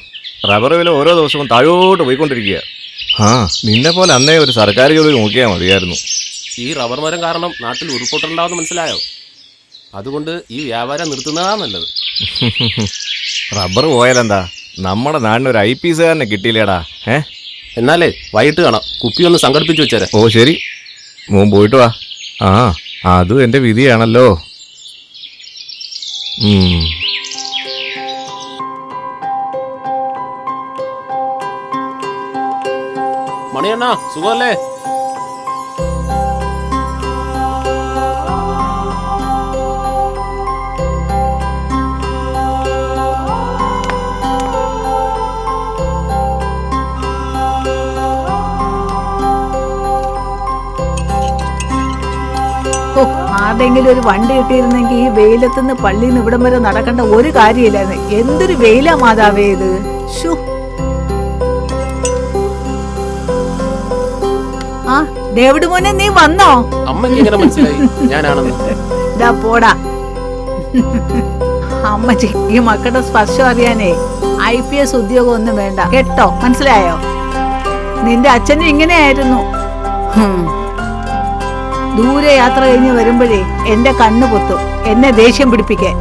റബ്ബർ വില ഓരോ ദിവസവും താഴോട്ട് പോയിക്കൊണ്ടിരിക്കുക. ആ, നിന്നെ പോലെ അന്നേ ഒരു സർക്കാർ ജോലി നോക്കിയാൽ മതിയായിരുന്നു. ഈ റബ്ബർ മരം കാരണം നാട്ടിൽ ഉരുൾപൊട്ടലുണ്ടാവുമെന്ന് മനസ്സിലായോ? അതുകൊണ്ട് ഈ വ്യാപാരം നിർത്തുന്നതാ നല്ലത്. റബ്ബർ പോയാലെന്താ, നമ്മുടെ നാടിനൊരു IPS കാരനെ കിട്ടിയില്ലേടാ. എന്നാലേ വൈകിട്ട് കാണാം. കുപ്പി ഒന്ന് സംഘടിപ്പിച്ചു വെച്ചേരെ. ഓ ശരി, മോൻ പോയിട്ട് വാ. ആ, അതും എൻ്റെ വിധിയാണല്ലോ. മണിയണ്ണാ, സുഖമല്ലേ? ആരുടെങ്കിലും ഒരു വണ്ടി കിട്ടിയിരുന്നെങ്കിൽ ഈ വെയിലത്തുനിന്ന് പള്ളിയിൽ നിന്ന് ഇവിടം വരെ നടക്കേണ്ട ഒരു കാര്യമില്ലായിരുന്നു. എന്തൊരു വെയിലാ മാതാവേ ഇത്. ആ ഡേവിഡ് മോനെ, നീ വന്നോ? അമ്മയ്ക്ക് എങ്ങനെ മനസ്സിലായി ഞാനാണെന്ന്? ഇതാ പോടാ. അമ്മച്ചി ഈ മക്കളുടെ സ്പർശം അറിയാനേ IPS ഉദ്യോഗം ഒന്നും വേണ്ട കേട്ടോ, മനസ്സിലായോ? നിന്റെ അച്ഛനും ഇങ്ങനെയായിരുന്നു. ദൂരെ യാത്ര കഴിഞ്ഞ് വരുമ്പോഴേ എന്റെ കണ്ണു പൊത്തും, എന്നെ ദേഷ്യം പിടിപ്പിക്കാൻ.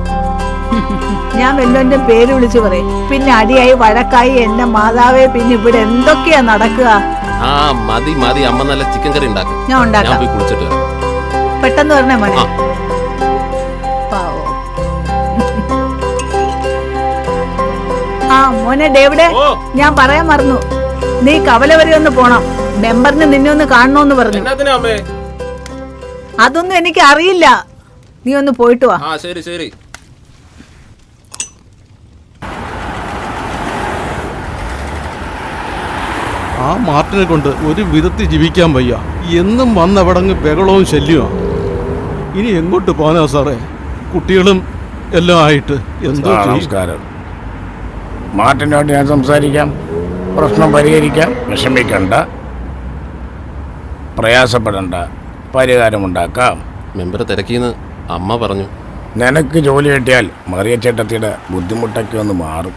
ഞാൻ വല്ലോന്റെ പേര് വിളിച്ചു പറയും, പിന്നെ അടിയായി വഴക്കായി. എന്റെ മാതാവേ, പിന്നെ ഇവിടെ എന്തൊക്കെയാ നടക്കുക? ആ മതി മതി, അമ്മ നല്ല ചിക്കൻ കറി ഉണ്ടാക്കും. ഞാൻ ഉണ്ടാക്കാം. പോയി കുളിച്ചിട്ട് വരാം. പെട്ടെന്ന് പറഞ്ഞേ മോനെ. ആ മോനെ ഡേവിഡേ, ഞാൻ പറയാൻ മറന്നു, നീ കവല വരെ ഒന്ന് പോണം. മെമ്പറിന് നിന്നെ ഒന്ന് കാണണോന്ന് പറഞ്ഞു. അതൊന്നും എനിക്ക് അറിയില്ല, നീ ഒന്ന് പോയിട്ട് വാ. ശരി ശരി. ആ മാർട്ടിനെ കൊണ്ട് ഒരു വിധത്തിൽ ജീവിക്കാൻ വയ്യ. എന്നും വന്നവിടങ്ങ് ബഹളവും ശല്യമാണ്. ഇനി എങ്ങോട്ട് പോകാനാ സാറേ? കുട്ടികളും എല്ലാം ആയിട്ട് എന്തോ. നമസ്കാരം. മാർട്ടിനോട് ഞാൻ സംസാരിക്കാം, പ്രശ്നം പരിഹരിക്കാം. വിഷമിക്കണ്ട, പ്രയാസപ്പെടണ്ട, പരിഹാരമുണ്ടാക്കാം. മെമ്പർ തിരക്കിന്ന് അമ്മ പറഞ്ഞു. നിനക്ക് ജോലി കിട്ടിയാൽ മറിയച്ചേട്ടത്തിയുടെ ബുദ്ധിമുട്ടൊക്കെ ഒന്ന് മാറും.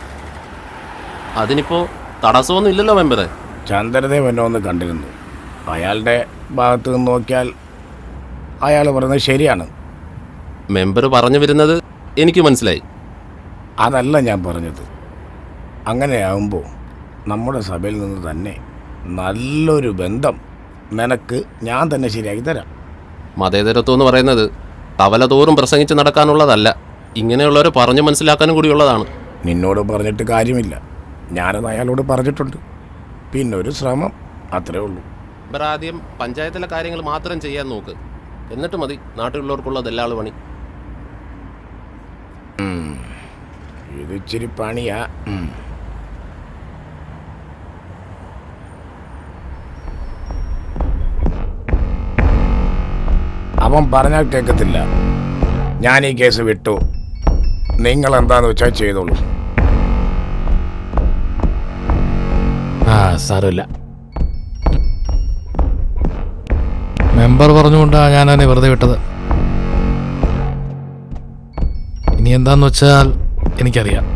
അതിനിപ്പോ തടസ്സമൊന്നും ഇല്ലല്ലോ മെമ്പറെ. ചന്ദ്രദേവ് എന്നെ ഒന്ന് കണ്ടിരുന്നു. അയാളുടെ ഭാഗത്ത് നിന്ന് നോക്കിയാൽ അയാൾ പറയുന്നത് ശരിയാണ്. മെമ്പർ പറഞ്ഞു വരുന്നത് എനിക്ക് മനസ്സിലായി. അതല്ല ഞാൻ പറഞ്ഞത്. അങ്ങനെയാകുമ്പോൾ നമ്മുടെ സഭയിൽ നിന്ന് തന്നെ നല്ലൊരു ബന്ധം നിനക്ക് ഞാൻ തന്നെ ശരിയാക്കി തരാം. മതേതരത്വം എന്ന് പറയുന്നത് തവലതോറും പ്രസംഗിച്ച് നടക്കാനുള്ളതല്ല, ഇങ്ങനെയുള്ളവരെ പറഞ്ഞു മനസ്സിലാക്കാനും കൂടിയുള്ളതാണ്. നിന്നോട് പറഞ്ഞിട്ട് കാര്യമില്ല, ഞാനത് അയാളോട് പറഞ്ഞിട്ടുണ്ട്. പിന്നെ ഒരു ശ്രമം, അത്രേ ഉള്ളൂ. ഇവർ ആദ്യം പഞ്ചായത്തിലെ കാര്യങ്ങൾ മാത്രം ചെയ്യാൻ നോക്ക്, എന്നിട്ട് മതി നാട്ടിലുള്ളവർക്കുള്ള ദല്ലാള് പണി. ഇത് ഇച്ചിരി പണിയാ. അവൻ പറഞ്ഞാൽ കേൾക്കത്തില്ല. ഞാൻ ഈ കേസ് വിട്ടു, നിങ്ങൾ എന്താന്ന് വെച്ചാൽ ചെയ്തോളൂ. സാരമില്ല, മെമ്പർ പറഞ്ഞുകൊണ്ടാണ് ഞാൻ അതിനെ വെറുതെ വിട്ടത്. ഇനി എന്താന്ന് വെച്ചാൽ എനിക്കറിയാം.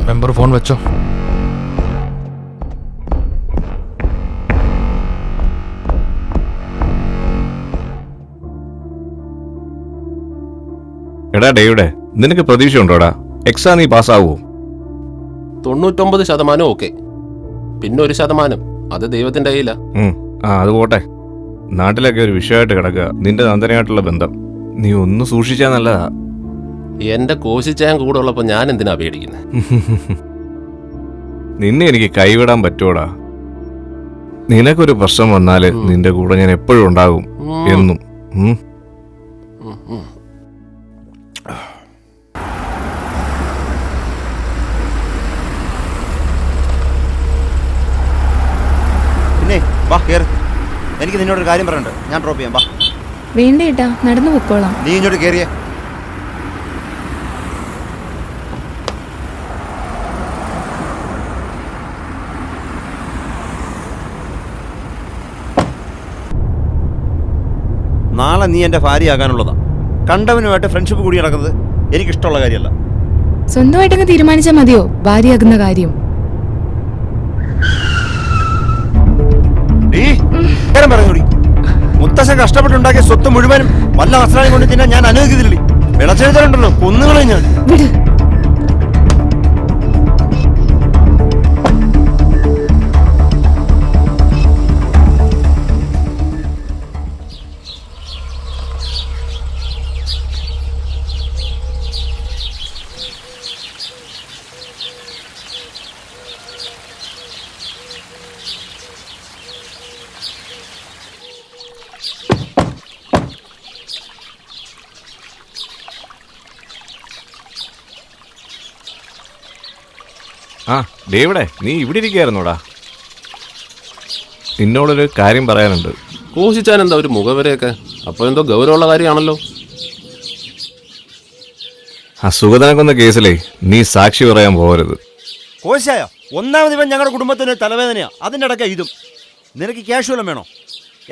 മെമ്പർ ഫോൺ വെച്ചോ. എടാ ഡേവിടെ, നിനക്ക് പ്രതീക്ഷയുണ്ടോടാ? എക്സാം നീ പാസ്സാവോ? 99% ഓക്കെ, പിന്നെ 1% അത് ദൈവത്തിന്റെ കയ്യിലാ. അത് പോട്ടെ. നാട്ടിലൊക്കെ ഒരു വിഷയമായിട്ട് കിടക്കുക നിന്റെ നന്ദനയായിട്ടുള്ള ബന്ധം. നീ ഒന്ന് സൂക്ഷിച്ചാ നല്ലതാ. എന്റെ കോശിച്ചാൻ കൂടെ ഉള്ളപ്പോൾ ഞാൻ എന്തിനാ പേടിക്കുന്നത്? നിന്നെ എനിക്ക് കൈവിടാൻ പറ്റൂടാ. നിനക്കൊരു പ്രശ്നം വന്നാല് നിന്റെ കൂടെ ഞാൻ എപ്പോഴും ഉണ്ടാകും, എന്നും. പിന്നെ വാ കേറ്. എനിക്ക് നിന്നോടൊരു കാര്യം പറയണ്ട്. ഞാൻ ഡ്രോപ്പ് ചെയ്യാം. വാ. വേണ്ട ഏട്ടാ, നടന്നു പൊക്കോളാം. നീ ഇങ്ങോട്ട് കയറിയേ. നാളെ നീ എൻ്റെ ഭാര്യയാകാനുള്ളതാ. കണ്ടവനുമായിട്ട് ഫ്രണ്ട്ഷിപ്പ് കൂടി നടക്കുന്നത് എനിക്കിഷ്ടമുള്ള കാര്യമല്ല. സ്വന്തമായിട്ടങ്ങ് തീരുമാനിച്ചാൽ മതിയോ ഭാര്യയാകുന്ന കാര്യം? പറഞ്ഞോടി, മുത്തശ്ശൻ കഷ്ടപ്പെട്ടുണ്ടാക്കിയ സ്വത്ത് മുഴുവനും വല്ല അസ്രായം കൊണ്ട് തിന്നാൻ ഞാൻ അനുവദിക്കുന്നില്ലേ. വിളച്ചെഴുതലുണ്ടല്ലോ, കൊന്നുകളെ ഞാൻ. ആ ഡേവിഡേ, നീ ഇവിടെ ഇരിക്കുകയായിരുന്നോടാ. നിന്നോടൊരു കാര്യം പറയാനുണ്ട്. കോശിച്ചാൻ എന്താ ഒരു മുഖവരെയൊക്കെ? അപ്പോൾ എന്തോ ഗൗരവമുള്ള കാര്യമാണല്ലോ. ആ സുഗതനക്കൊന്ന കേസിലേ നീ സാക്ഷി പറയാൻ പോകരുത്. കോശായ ഒന്നാമത് ഇവൻ ഞങ്ങളുടെ കുടുംബത്തിന് തലവേദനയാ. അതിൻ്റെ ഇടയ്ക്ക് ഇതും. നിനക്ക് ക്യാഷ് വല്ലതും വേണോ?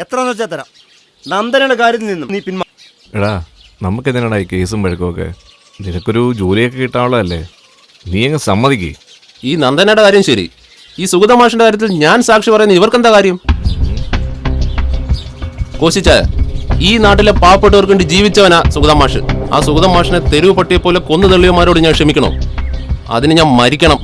എത്രയെന്ന് വെച്ചാൽ തരാം. നന്ദനയുടെ കാര്യത്തിൽ നിന്നും നീ പിന്മാ. എടാ, നമുക്കെന്തിനാടാ ഈ കേസും പഴക്കമൊക്കെ? നിനക്കൊരു ജോലിയൊക്കെ കിട്ടാനുള്ളതല്ലേ, നീ അങ്ങ് സമ്മതിക്കേ. ഈ നന്ദനയുടെ കാര്യം ശരി, ഈ സുഗതമാഷിന്റെ കാര്യത്തിൽ ഞാൻ സാക്ഷി പറയുന്നത് ഇവർക്കെന്താ കാര്യം? കോശിച്ച ഈ നാട്ടിലെ പാവപ്പെട്ടവർക്ക് വേണ്ടി ജീവിച്ചവനാ സുഗതമാഷ്. ആ സുഗതമാഷിനെ തെരുവ് പട്ടിയെ പോലെ കൊന്നു തള്ളിയമാരോട് ഞാൻ ക്ഷമിക്കണോ? അതിന് ഞാൻ മരിക്കണം.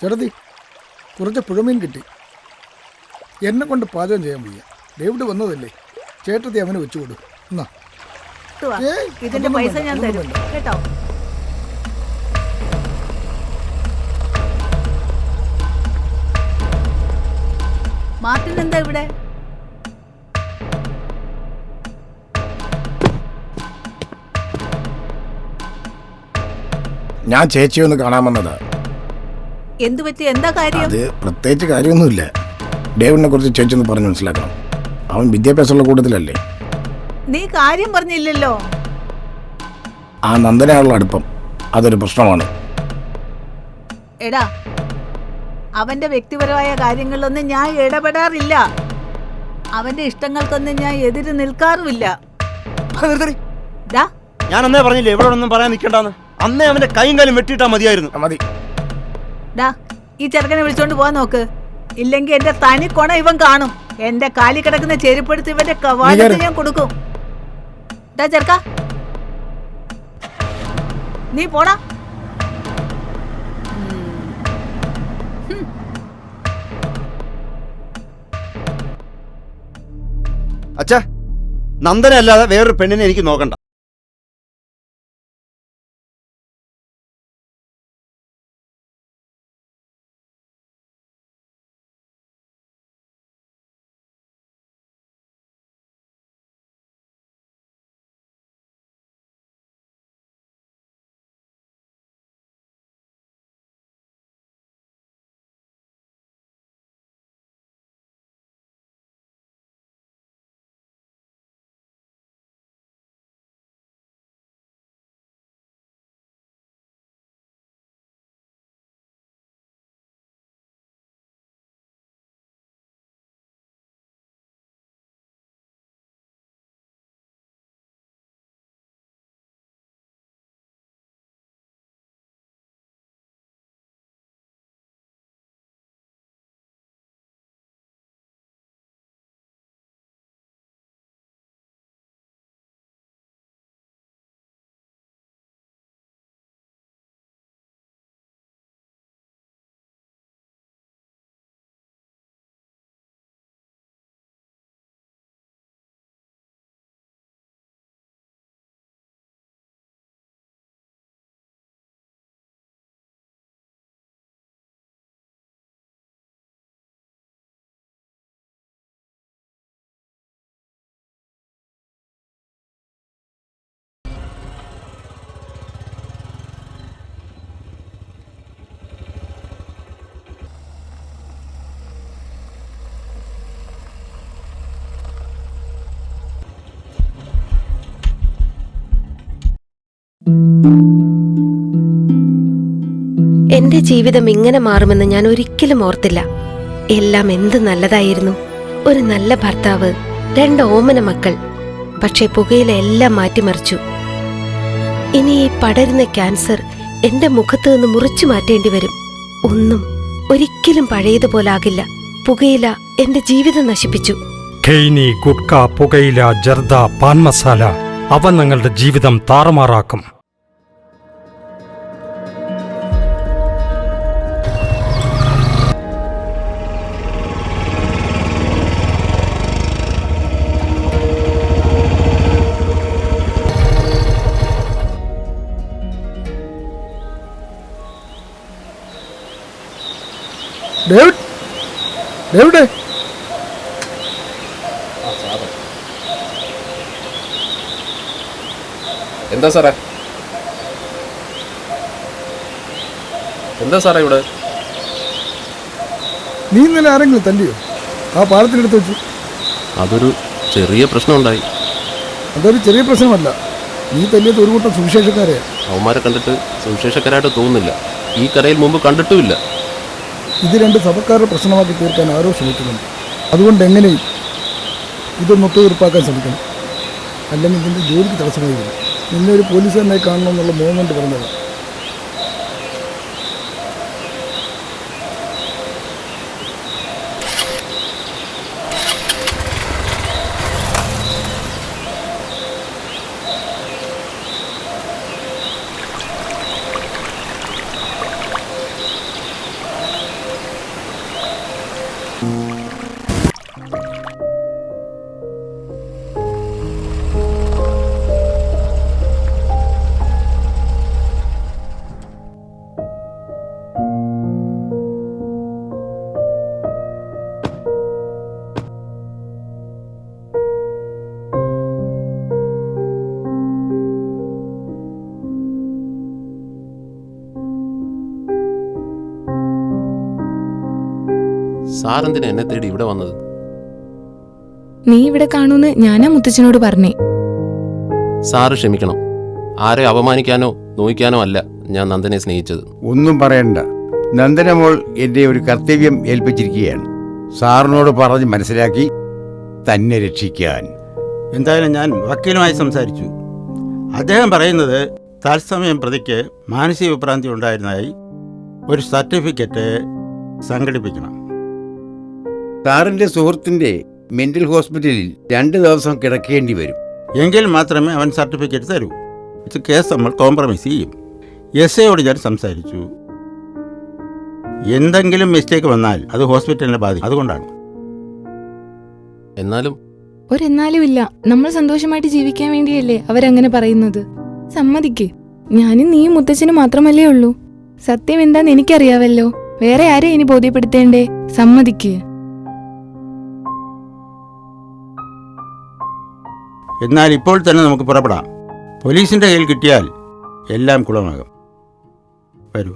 ചേട്ടത്തി, കുറച്ച് പുഴമീൻ കിട്ടി. എന്നെ കൊണ്ട് പാചകം ചെയ്യാൻ വയ്യ. ഡേവിഡ് വന്നതല്ലേ, ചേട്ടത്തി അവന് വെച്ചു കൊടു. എന്നാ ഇതിന്റെ പൈസ ഞാൻ തരും കേട്ടോ. മാർട്ടിൻ എന്താ ഇവിടെ? ഞാൻ ചേച്ചിയെ ഒന്ന് കാണാൻ വന്നതാ. എന്തു പറ്റി? എന്താ കാര്യം? അത് പ്രത്യേകിച്ച് കാര്യമൊന്നുമില്ല. ഡേവിഡിനെ കുറിച്ച് ചേച്ചി ഒന്ന് പറഞ്ഞ് മനസ്സിലാക്കണം. അവൻ വിദ്യാഭ്യാസമുള്ള കൂട്ടത്തിലല്ലേ. നീ കാര്യം പറഞ്ഞില്ലല്ലോ. ആ നന്ദനയുള്ള അടുപ്പം അതൊരു പ്രശ്നമാണ്. എടാ, അവന്റെ വ്യക്തിപരമായ കാര്യങ്ങളിലൊന്നും ഞാൻ ഇടപെടാറില്ല. അവന്റെ ഇഷ്ടങ്ങൾക്കൊന്നും ഞാൻ എതിര് നിൽക്കാറുമില്ല. ഞാൻ അന്നേ പറഞ്ഞില്ലേ ഇവിടെ ഒന്നും പറയാൻ നിൽക്കണ്ടെന്ന്. അന്നേ അവന്റെ കൈയും കാലും വെട്ടിയിട്ടാ മതിയായിരുന്നു. മതി. ഡാ, ഈ ചെറുക്കനെ വിളിച്ചോണ്ട് പോവാൻ നോക്ക്. ഇല്ലെങ്കിൽ എന്റെ തനി കൊണ ഇവൻ കാണും. എന്റെ കാലി കിടക്കുന്ന ചെരുപ്പെടുത്ത് ഇവന്റെ കവാടത്ത് ഞാൻ കൊടുക്കും. ഡാ ചെറുക്ക, നീ പോടാ. അച്ഛാ, നന്ദന അല്ലാതെ വേറൊരു പെണ്ണിനെ എനിക്ക് നോക്കണ്ട. എന്റെ ജീവിതം ഇങ്ങനെ മാറുമെന്ന് ഞാൻ ഒരിക്കലും ഓർത്തില്ല. എല്ലാം എന്ത് നല്ലതായിരുന്നു. ഒരു നല്ല ഭർത്താവ്, 2 ഓമന മക്കൾ. പക്ഷെ പുകയില എല്ലാം മാറ്റിമറിച്ചു. ഇനി ഈ പടരുന്ന ക്യാൻസർ എന്റെ മുഖത്ത് നിന്ന് മുറിച്ചു മാറ്റേണ്ടി വരും. ഒന്നും ഒരിക്കലും പഴയതുപോലാകില്ല. പുകയില എന്റെ ജീവിതം നശിപ്പിച്ചു. ഖെയ്നി, ഗുഡ്ക, പുകയില, ജർദ, പാൻ മസാല അവ നിങ്ങളുടെ ജീവിതം താറുമാറാക്കും. ഡേവിഡ്, ഡേവിഡ്, എന്താ സാറേ? എന്താ സാറേ ഇവിടെ? നീ ഇന്നലെ ആരെങ്കിലും തല്ലിയോ? ആ പാലത്തിനെടുത്ത് വെച്ചു. അതൊരു ചെറിയ പ്രശ്നമുണ്ടായി. അതൊരു ചെറിയ പ്രശ്നമല്ല. നീ തല്ലിയത് ഒരു കൂട്ടം സുവിശേഷക്കാരെയാ. അവന്മാരെ കണ്ടിട്ട് സുവിശേഷക്കാരായിട്ട് തോന്നുന്നില്ല. ഈ കരയിൽ മുമ്പ് കണ്ടിട്ടുമില്ല. ഇത് 2 സഭക്കാരുടെ പ്രശ്നമാക്കി തീർക്കാൻ ആരോ ശ്രമിക്കുന്നുണ്ട്. അതുകൊണ്ട് എങ്ങനെയും ഇതൊന്ന് ഒത്തുതീർപ്പാക്കാൻ ശ്രമിക്കണം. അല്ലെങ്കിൽ ഇതിൻ്റെ ജോലിക്ക് തടസ്സമായി വരും. നിന്നെ ഒരു പോലീസുകാരനായി കാണണമെന്നുള്ള മോഹം കൊണ്ട് പറഞ്ഞതാണ്. സാറെന്തിനാ എന്നെ തേടി ഇവിടെ വന്നത്? നീ ഇവിടെ കാണൂന്ന് ഞാനാ മുത്തച്ഛനോട് പറഞ്ഞേ. സാറ് ക്ഷമിക്കണം. ആരെ അപമാനിക്കാനോ നോയിക്കാനോ അല്ല ഞാൻ നന്ദനെ സ്നേഹിച്ചത്. ഒന്നും പറയണ്ട. നന്ദനമോൾ എൻ്റെ ഒരു കർത്തവ്യം ഏൽപ്പിച്ചിരിക്കുകയാണ്. സാറിനോട് പറഞ്ഞ് മനസ്സിലാക്കി തന്നെ രക്ഷിക്കാൻ. എന്തായാലും ഞാൻ വക്കീലുമായി സംസാരിച്ചു. അദ്ദേഹം പറയുന്നത് തത്സമയം പ്രതിക്ക് മാനസിക വിഭ്രാന്തി ഉണ്ടായിരുന്നതായി ഒരു സർട്ടിഫിക്കറ്റ് സംഘടിപ്പിക്കണം. സാറിൻ്റെ സുഹൃത്തിൻ്റെ മെൻ്റൽ ഹോസ്പിറ്റലിൽ 2 ദിവസം കിടക്കേണ്ടി വരും. എങ്കിൽ മാത്രമേ അവൻ സർട്ടിഫിക്കറ്റ് തരൂ. ഇത് കേസ് നമ്മൾ കോംപ്രമൈസ് ചെയ്യും. എസ്ഐയോട് ഞാൻ സംസാരിച്ചു. എന്തെങ്കിലും മിസ്റ്റേക്ക് വന്നാൽ അത് ഹോസ്പിറ്റലിനെ ബാധിക്കും. അതുകൊണ്ടാണ്. ഒരെന്നാലും ഇല്ല. നമ്മൾ സന്തോഷമായിട്ട് ജീവിക്കാൻ വേണ്ടിയല്ലേ അവരങ്ങനെ പറയുന്നത്. സമ്മതിക്ക്. ഞാനും നീയും മുത്തച്ഛനും മാത്രമല്ലേ ഉള്ളൂ. സത്യം എന്താന്ന് എനിക്കറിയാവല്ലോ. വേറെ ആരെ ഇനി ബോധ്യപ്പെടുത്തേണ്ടേ? സമ്മതിക്ക്. എന്നാൽ ഇപ്പോൾ തന്നെ നമുക്ക് പുറപ്പെടാം. പോലീസിൻ്റെ കയ്യിൽ കിട്ടിയാൽ എല്ലാം കുളമാകും. വരൂ.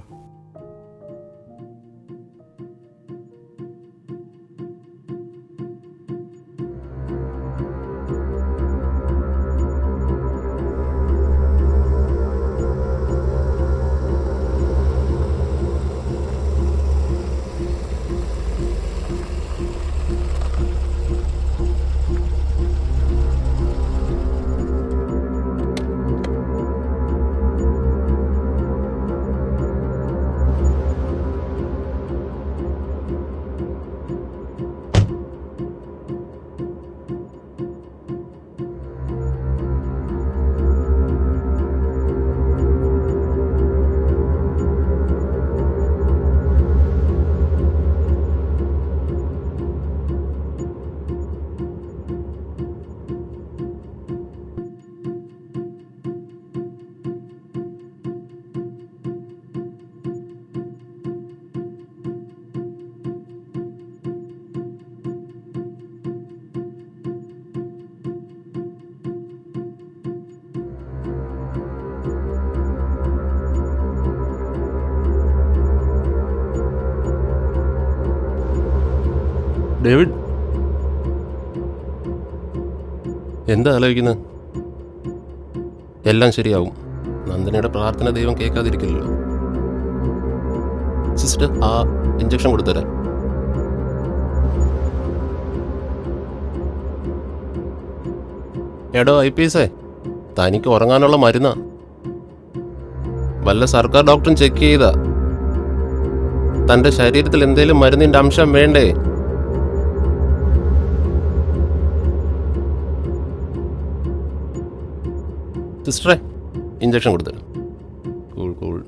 ഡേവിഡ്, എന്താ ആലോചിക്കുന്നത്? എല്ലാം ശരിയാവും. നന്ദനയുടെ പ്രാർത്ഥന ദൈവം കേൾക്കാതിരിക്കില്ലല്ലോ. സിസ്റ്റർ ആ ഇഞ്ചക്ഷൻ കൊടുത്തരാം. എടോ IPS, തനിക്ക് ഉറങ്ങാനുള്ള മരുന്നാ. വല്ല സർക്കാർ ഡോക്ടറും ചെക്ക് ചെയ്താ തൻ്റെ ശരീരത്തിൽ എന്തേലും മരുന്നിൻ്റെ അംശം വേണ്ടേ? സിസ്റ്ററെ ഇഞ്ചക്ഷൻ കൊടുത്തരാം. Cool cool.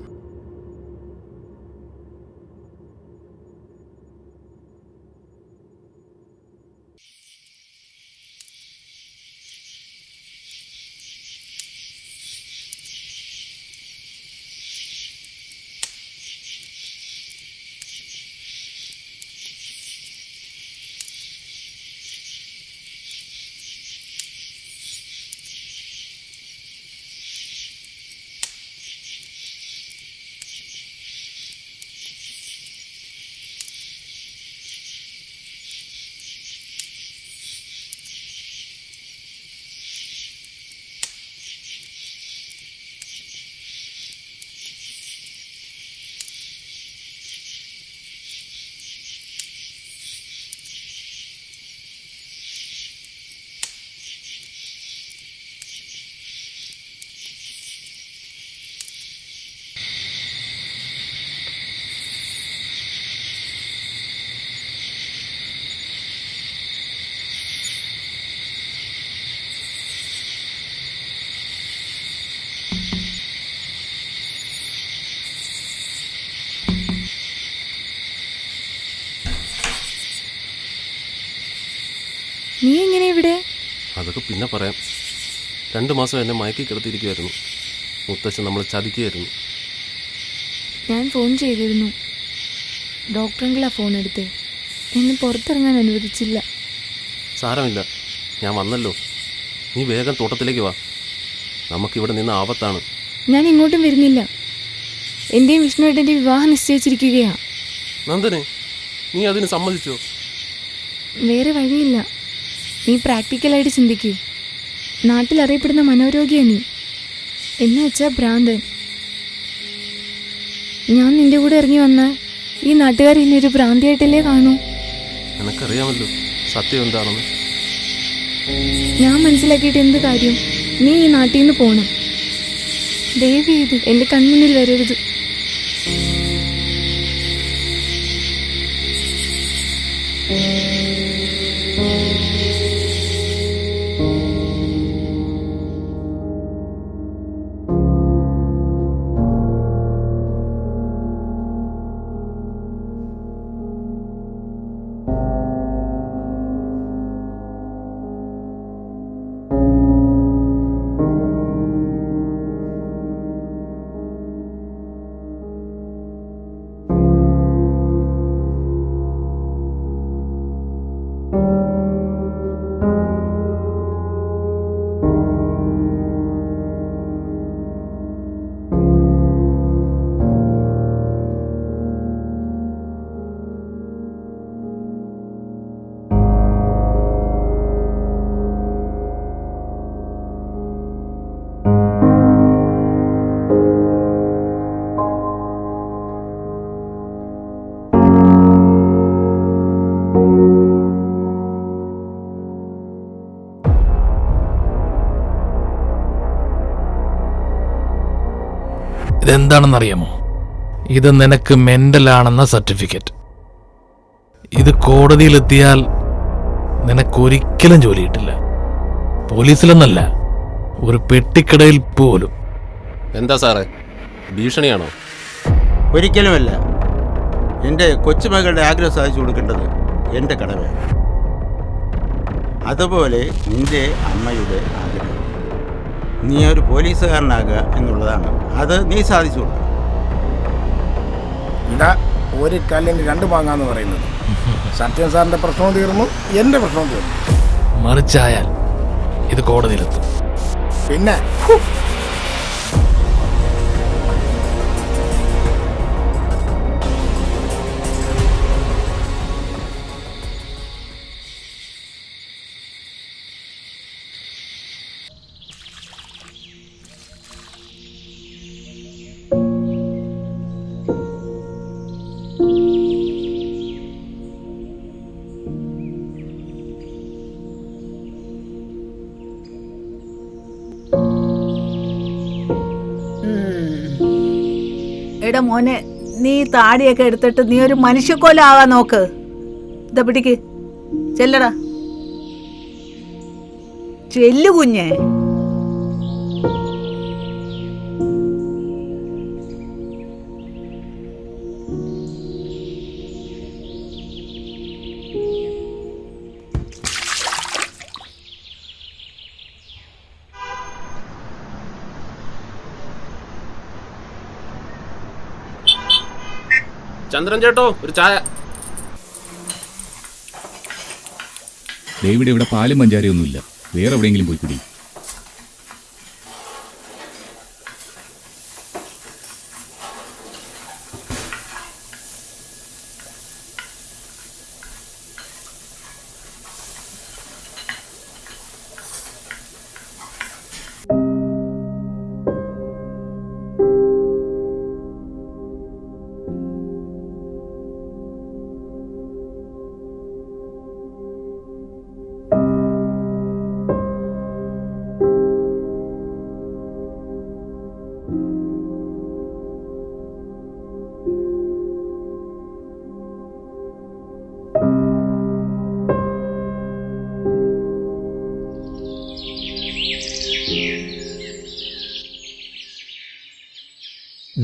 നീ എങ്ങനെ ഇവിടെ? അതൊക്കെ പിന്നെ പറയാം. 2 മാസം എന്നെ മയക്കി കിടത്തിയിരിക്കുമായിരുന്നു. മുത്തശ്ശൻ നമ്മൾ ചതിക്കുകയായിരുന്നു. ഞാൻ ഫോൺ ചെയ്തിരുന്നു. ഡോക്ടറെങ്കിലാ ഫോൺ എടുത്തേ. എന്നെ പുറത്തിറങ്ങാൻ അനുവദിച്ചില്ല. സാരമില്ല, ഞാൻ വന്നല്ലോ. നീ വേഗം തോട്ടത്തിലേക്ക് വാ. നമുക്കിവിടെ നിന്ന് ആപത്താണ്. ഞാൻ ഇങ്ങോട്ടും വരുന്നില്ല. എൻ്റെയും വിഷ്ണുവേട്ടൻ്റെ വിവാഹം നിശ്ചയിച്ചിരിക്കുകയാ. നന്ദനെ, നീ അതിന് സമ്മതിച്ചോ? വേറെ വഴിയില്ല. നീ പ്രാക്ടിക്കലായിട്ട് ചിന്തിക്കൂ. നാട്ടിൽ അറിയപ്പെടുന്ന മനോരോഗിയാ നീ. എന്ന് വെച്ചാൽ ഭ്രാന്തൻ. ഞാൻ നിന്റെ കൂടെ ഇറങ്ങി വന്നാൽ ഈ നാട്ടുകാർ എന്നെ ഒരു ഭ്രാന്തിയായിട്ടല്ലേ കാണൂ. നിനക്കറിയാമല്ലോ സത്യം എന്താണെന്ന്. ഞാൻ മനസ്സിലാക്കിയിട്ട് എന്ത് കാര്യം? നീ ഈ നാട്ടിൽ നിന്ന് പോണം. ദയവ് ചെയ്ത് എൻ്റെ കൺമുന്നിൽ വരരുത്. ഇതെന്താണെന്നറിയാമോ? ഇത് നിനക്ക് മെന്റലാണെന്ന സർട്ടിഫിക്കറ്റ്. ഇത് കോടതിയിലെത്തിയാൽ നിനക്കൊരിക്കലും ജോലി കിട്ടില്ല. പോലീസിലെന്നല്ല, ഒരു പെട്ടിക്കടയിൽ പോലും. എന്താ സാറേ, ഭീഷണിയാണോ? ഒരിക്കലുമല്ല. എൻ്റെ കൊച്ചുമകളുടെ ആഗ്രഹം സാധിച്ചു കൊടുക്കേണ്ടത് എൻ്റെ കടമയാണ്. അതുപോലെ നിൻ്റെ അമ്മയുടെ ആഗ്രഹം. നീ ഒരു പോലീസുകാരനാകുക എന്നുള്ളതാണ്. അത് നീ സാധിച്ചു കൊടുക്കണം. ഇതാ ഒരു കല്ലിന് 2 മാങ്ങാന്ന് പറയുന്നത്. സത്യം സാറിന്റെ പ്രശ്നവും തീർന്നു, എന്റെ പ്രശ്നവും തീർന്നു. മറിച്ചായാൽ ഇത് കോടതിയിലെത്തും. പിന്നെ എടാ മോനെ, നീ താടിയൊക്കെ എടുത്തിട്ട് നീ ഒരു മനുഷ്യക്കോലാവാൻ നോക്ക്. ഇതാ പിടിക്ക്, ചെല്ലടാ, ചെല്ലു കുഞ്ഞേ. ചന്ദ്രൻ ചേട്ടോ, ഒരു ചായ. ഡേവിഡ്, ഇവിടെ പാലും പഞ്ചാരയൊന്നുമില്ല, വേറെ എവിടെയെങ്കിലും പോയി കുടി.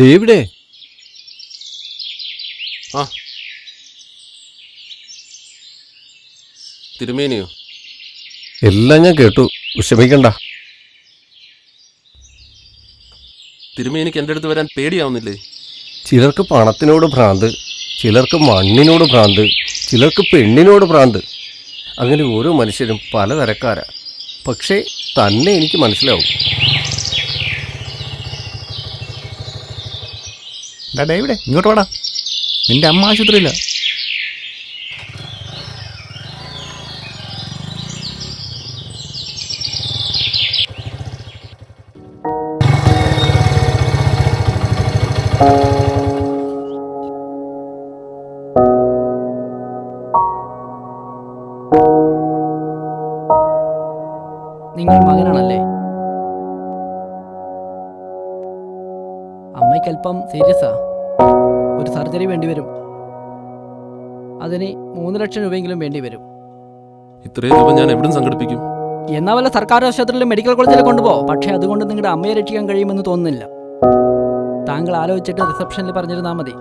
ഡേവിഡേ. ആ തിരുമേനിയോ? എല്ലാം ഞാൻ കേട്ടു, വിഷമിക്കണ്ട. തിരുമേനിക്ക് എൻ്റെ അടുത്ത് വരാൻ പേടിയാവുന്നില്ലേ? ചിലർക്ക് പണത്തിനോട് ഭ്രാന്ത്, ചിലർക്ക് മണ്ണിനോട് ഭ്രാന്ത്, ചിലർക്ക് പെണ്ണിനോട് ഭ്രാന്ത്. അങ്ങനെ ഓരോ മനുഷ്യരും പലതരക്കാരാ. പക്ഷേ തന്നെ എനിക്ക് മനസ്സിലാവും. ഡേവിഡേ, ഇങ്ങോട്ട് വാടാ. നിന്റെ അമ്മ ആശുപത്രിയില്ല. നിങ്ങൾ മകനാണല്ലേ? അമ്മയ്ക്ക് അല്പം സീരിയസാ. ഒരു സർജറി വേണ്ടിവരും. അതിന് 3 ലക്ഷം രൂപയെങ്കിലും വേണ്ടി വരും. ഇത്രയും രൂപ ഞാൻ എവിടുന്ന് സംഘടിപ്പിക്കും? എന്നാ വല്ല സർക്കാർ ആശുപത്രിയിലും മെഡിക്കൽ കോളേജിൽ കൊണ്ടുപോകും. പക്ഷേ അതുകൊണ്ട് നിങ്ങളുടെ അമ്മയെ രക്ഷിക്കാൻ കഴിയുമെന്ന് തോന്നുന്നില്ല. താങ്കൾ ആലോചിച്ചിട്ട് റിസപ്ഷനിൽ പറഞ്ഞിരുന്നാൽ മതി.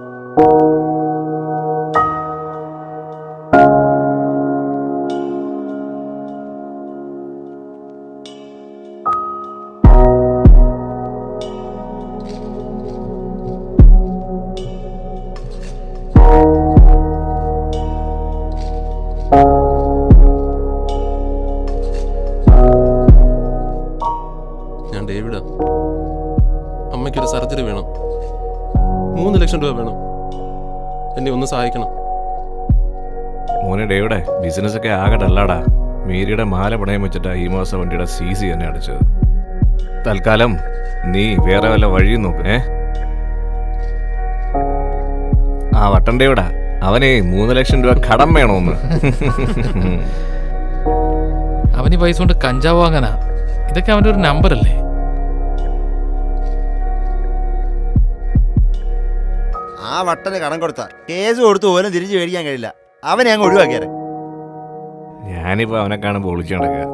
ഡേവിഡ്, അമ്മയ്ക്കൊരു സർജറി വേണം. 3 ലക്ഷം രൂപ വേണം. എന്നെ ഒന്ന് സഹായിക്കണം. മോനെ ഡേവിഡേ, ബിസിനസ്സൊക്കെ ആകെ ഡല്ലാടാ. മേരിയുടെ മാല പണയം വെച്ചിട്ടാ ഈ മാസം വണ്ടിയുടെ CC തന്നെ അടച്ചത്. തൽക്കാലം നീ വേറെ വല്ല വഴിയും നോക്ക്. ആ വട്ടൻ ഡേവിഡാ, അവനെ 3 ലക്ഷം രൂപ കടം വേണോന്ന്. അവന് പൈസ കൊണ്ട് കഞ്ചാവ് വാങ്ങാനാ. ഇതൊക്കെ അവൻ്റെ ഒരു നമ്പറല്ലേ? ആ വട്ടന് കടം കൊടുത്ത കേസ് കൊടുത്ത് പോലും തിരിച്ചു മേടിക്കാൻ കഴിയില്ല. അവനെ അങ്ങ് ഒഴിവാക്കിയാരെ. ഞാനിപ്പോ അവനെ കാണുമ്പോൾ ഒളിച്ചു നടക്കുക.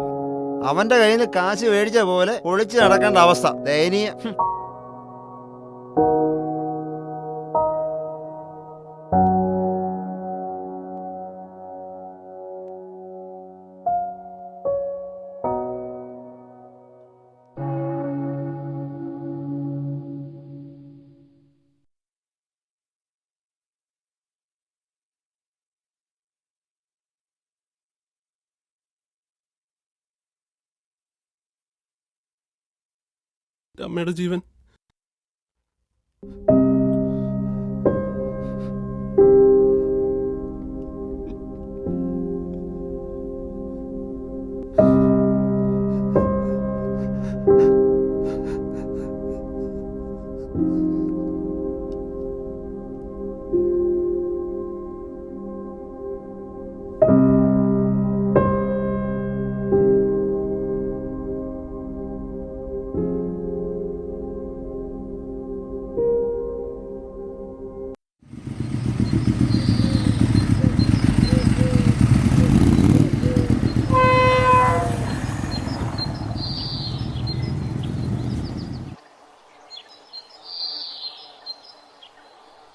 അവന്റെ കയ്യിൽ നിന്ന് കാശ് മേടിച്ച പോലെ ഒളിച്ചു നടക്കേണ്ട അവസ്ഥ. ദയനീയ. അമ്മയുടെ ജീവൻ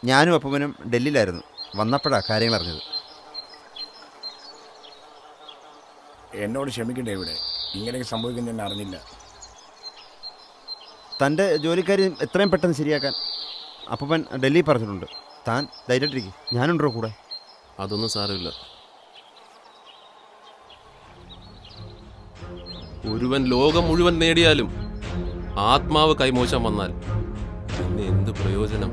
ഞാനും അപ്പനും ഡൽഹിയിലായിരുന്നു. വന്നപ്പോഴാണ് കാര്യങ്ങൾ അറിഞ്ഞത്. എന്നോട് ക്ഷമിക്കണ്ടേ ഇവിടെ, ഇങ്ങനെയൊക്കെ സംഭവിക്കുന്ന ഞാൻ അറിഞ്ഞില്ല. തൻ്റെ ജോലിക്കാരി എത്രയും പെട്ടെന്ന് ശരിയാക്കാൻ അപ്പൻ ഡൽഹി പറഞ്ഞിട്ടുണ്ട്. താൻ ധൈര്യമായിട്ടിരിക്കും, ഞാനുണ്ടോ കൂടെ. അതൊന്നും സാരമില്ല. ഒരുവൻ ലോകം മുഴുവൻ നേടിയാലും ആത്മാവ് കൈമോശം വന്നാൽ പിന്നെ എന്ത് പ്രയോജനം?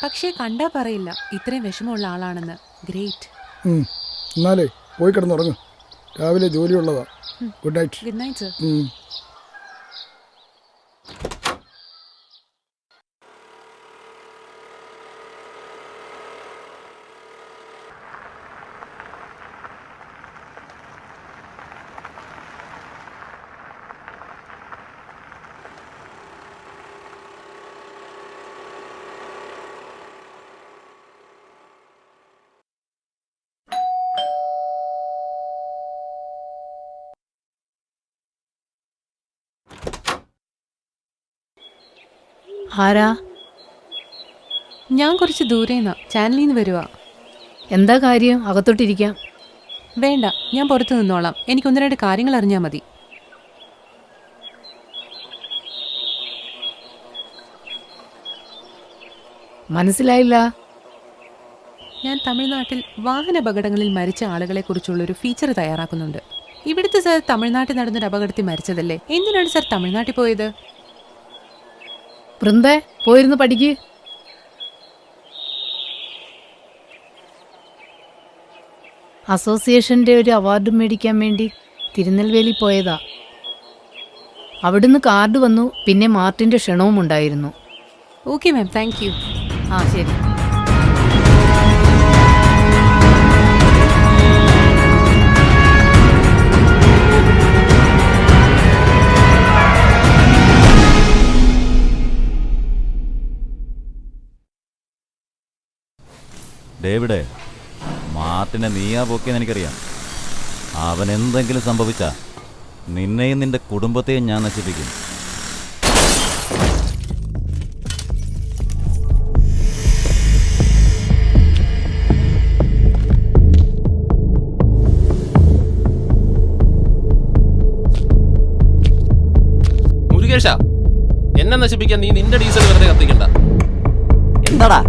പക്ഷേ കണ്ടാ പറയില്ല ഇത്രയും വിഷമമുള്ള ആളാണെന്ന്. ഗ്രേറ്റ്. എന്നാലേ പോയി കിടന്നുറങ്ങും, രാവിലെ ജോലിയുള്ളതാ. Good night. Good night sir. ആരാ? ഞാൻ കുറച്ച് ദൂരേന്നാ, ചാനലിൽ നിന്ന് വരുവാ. എന്താ കാര്യം? അകത്തോട്ടിരിക്കാം. വേണ്ട, ഞാൻ പുറത്തു നിന്നോളാം. എനിക്ക് 1-2 കാര്യങ്ങൾ അറിഞ്ഞാൽ മതി. മനസ്സിലായില്ല. ഞാൻ തമിഴ്നാട്ടിൽ വാഹനാപകടങ്ങളിൽ മരിച്ച ആളുകളെ കുറിച്ചുള്ള ഒരു ഫീച്ചർ തയ്യാറാക്കുന്നുണ്ട്. ഇവിടുത്തെ സർ തമിഴ്നാട്ടിൽ നടന്നൊരു അപകടത്തിൽ മരിച്ചതല്ലേ? എന്തിനാണ് സർ തമിഴ്നാട്ടിൽ പോയത്? വൃന്ദേ, പോയിരുന്നു പഠിക്ക്. അസോസിയേഷൻ്റെ ഒരു അവാർഡ് മേടിക്കാൻ വേണ്ടി തിരുനെൽവേലി പോയതാ. അവിടുന്ന് കാർഡ് വന്നു, പിന്നെ മാർട്ടിൻ്റെ ക്ഷണവും ഉണ്ടായിരുന്നു. Okay ma'am, thank you. ആ ശരി. ഡേവിഡേ, മാർട്ടിനെ നീയാ പോക്കിയെന്ന് എനിക്കറിയാം. അവൻ എന്തെങ്കിലും സംഭവിച്ചാ നിന്നെയും നിന്റെ കുടുംബത്തെയും ഞാൻ നശിപ്പിക്കും. മുരുകേഷ, എന്നെ നശിപ്പിക്കാൻ നീ നിന്റെ ഡീസൽ വെറുതെ കത്തിക്കണ്ട. എന്താടാ?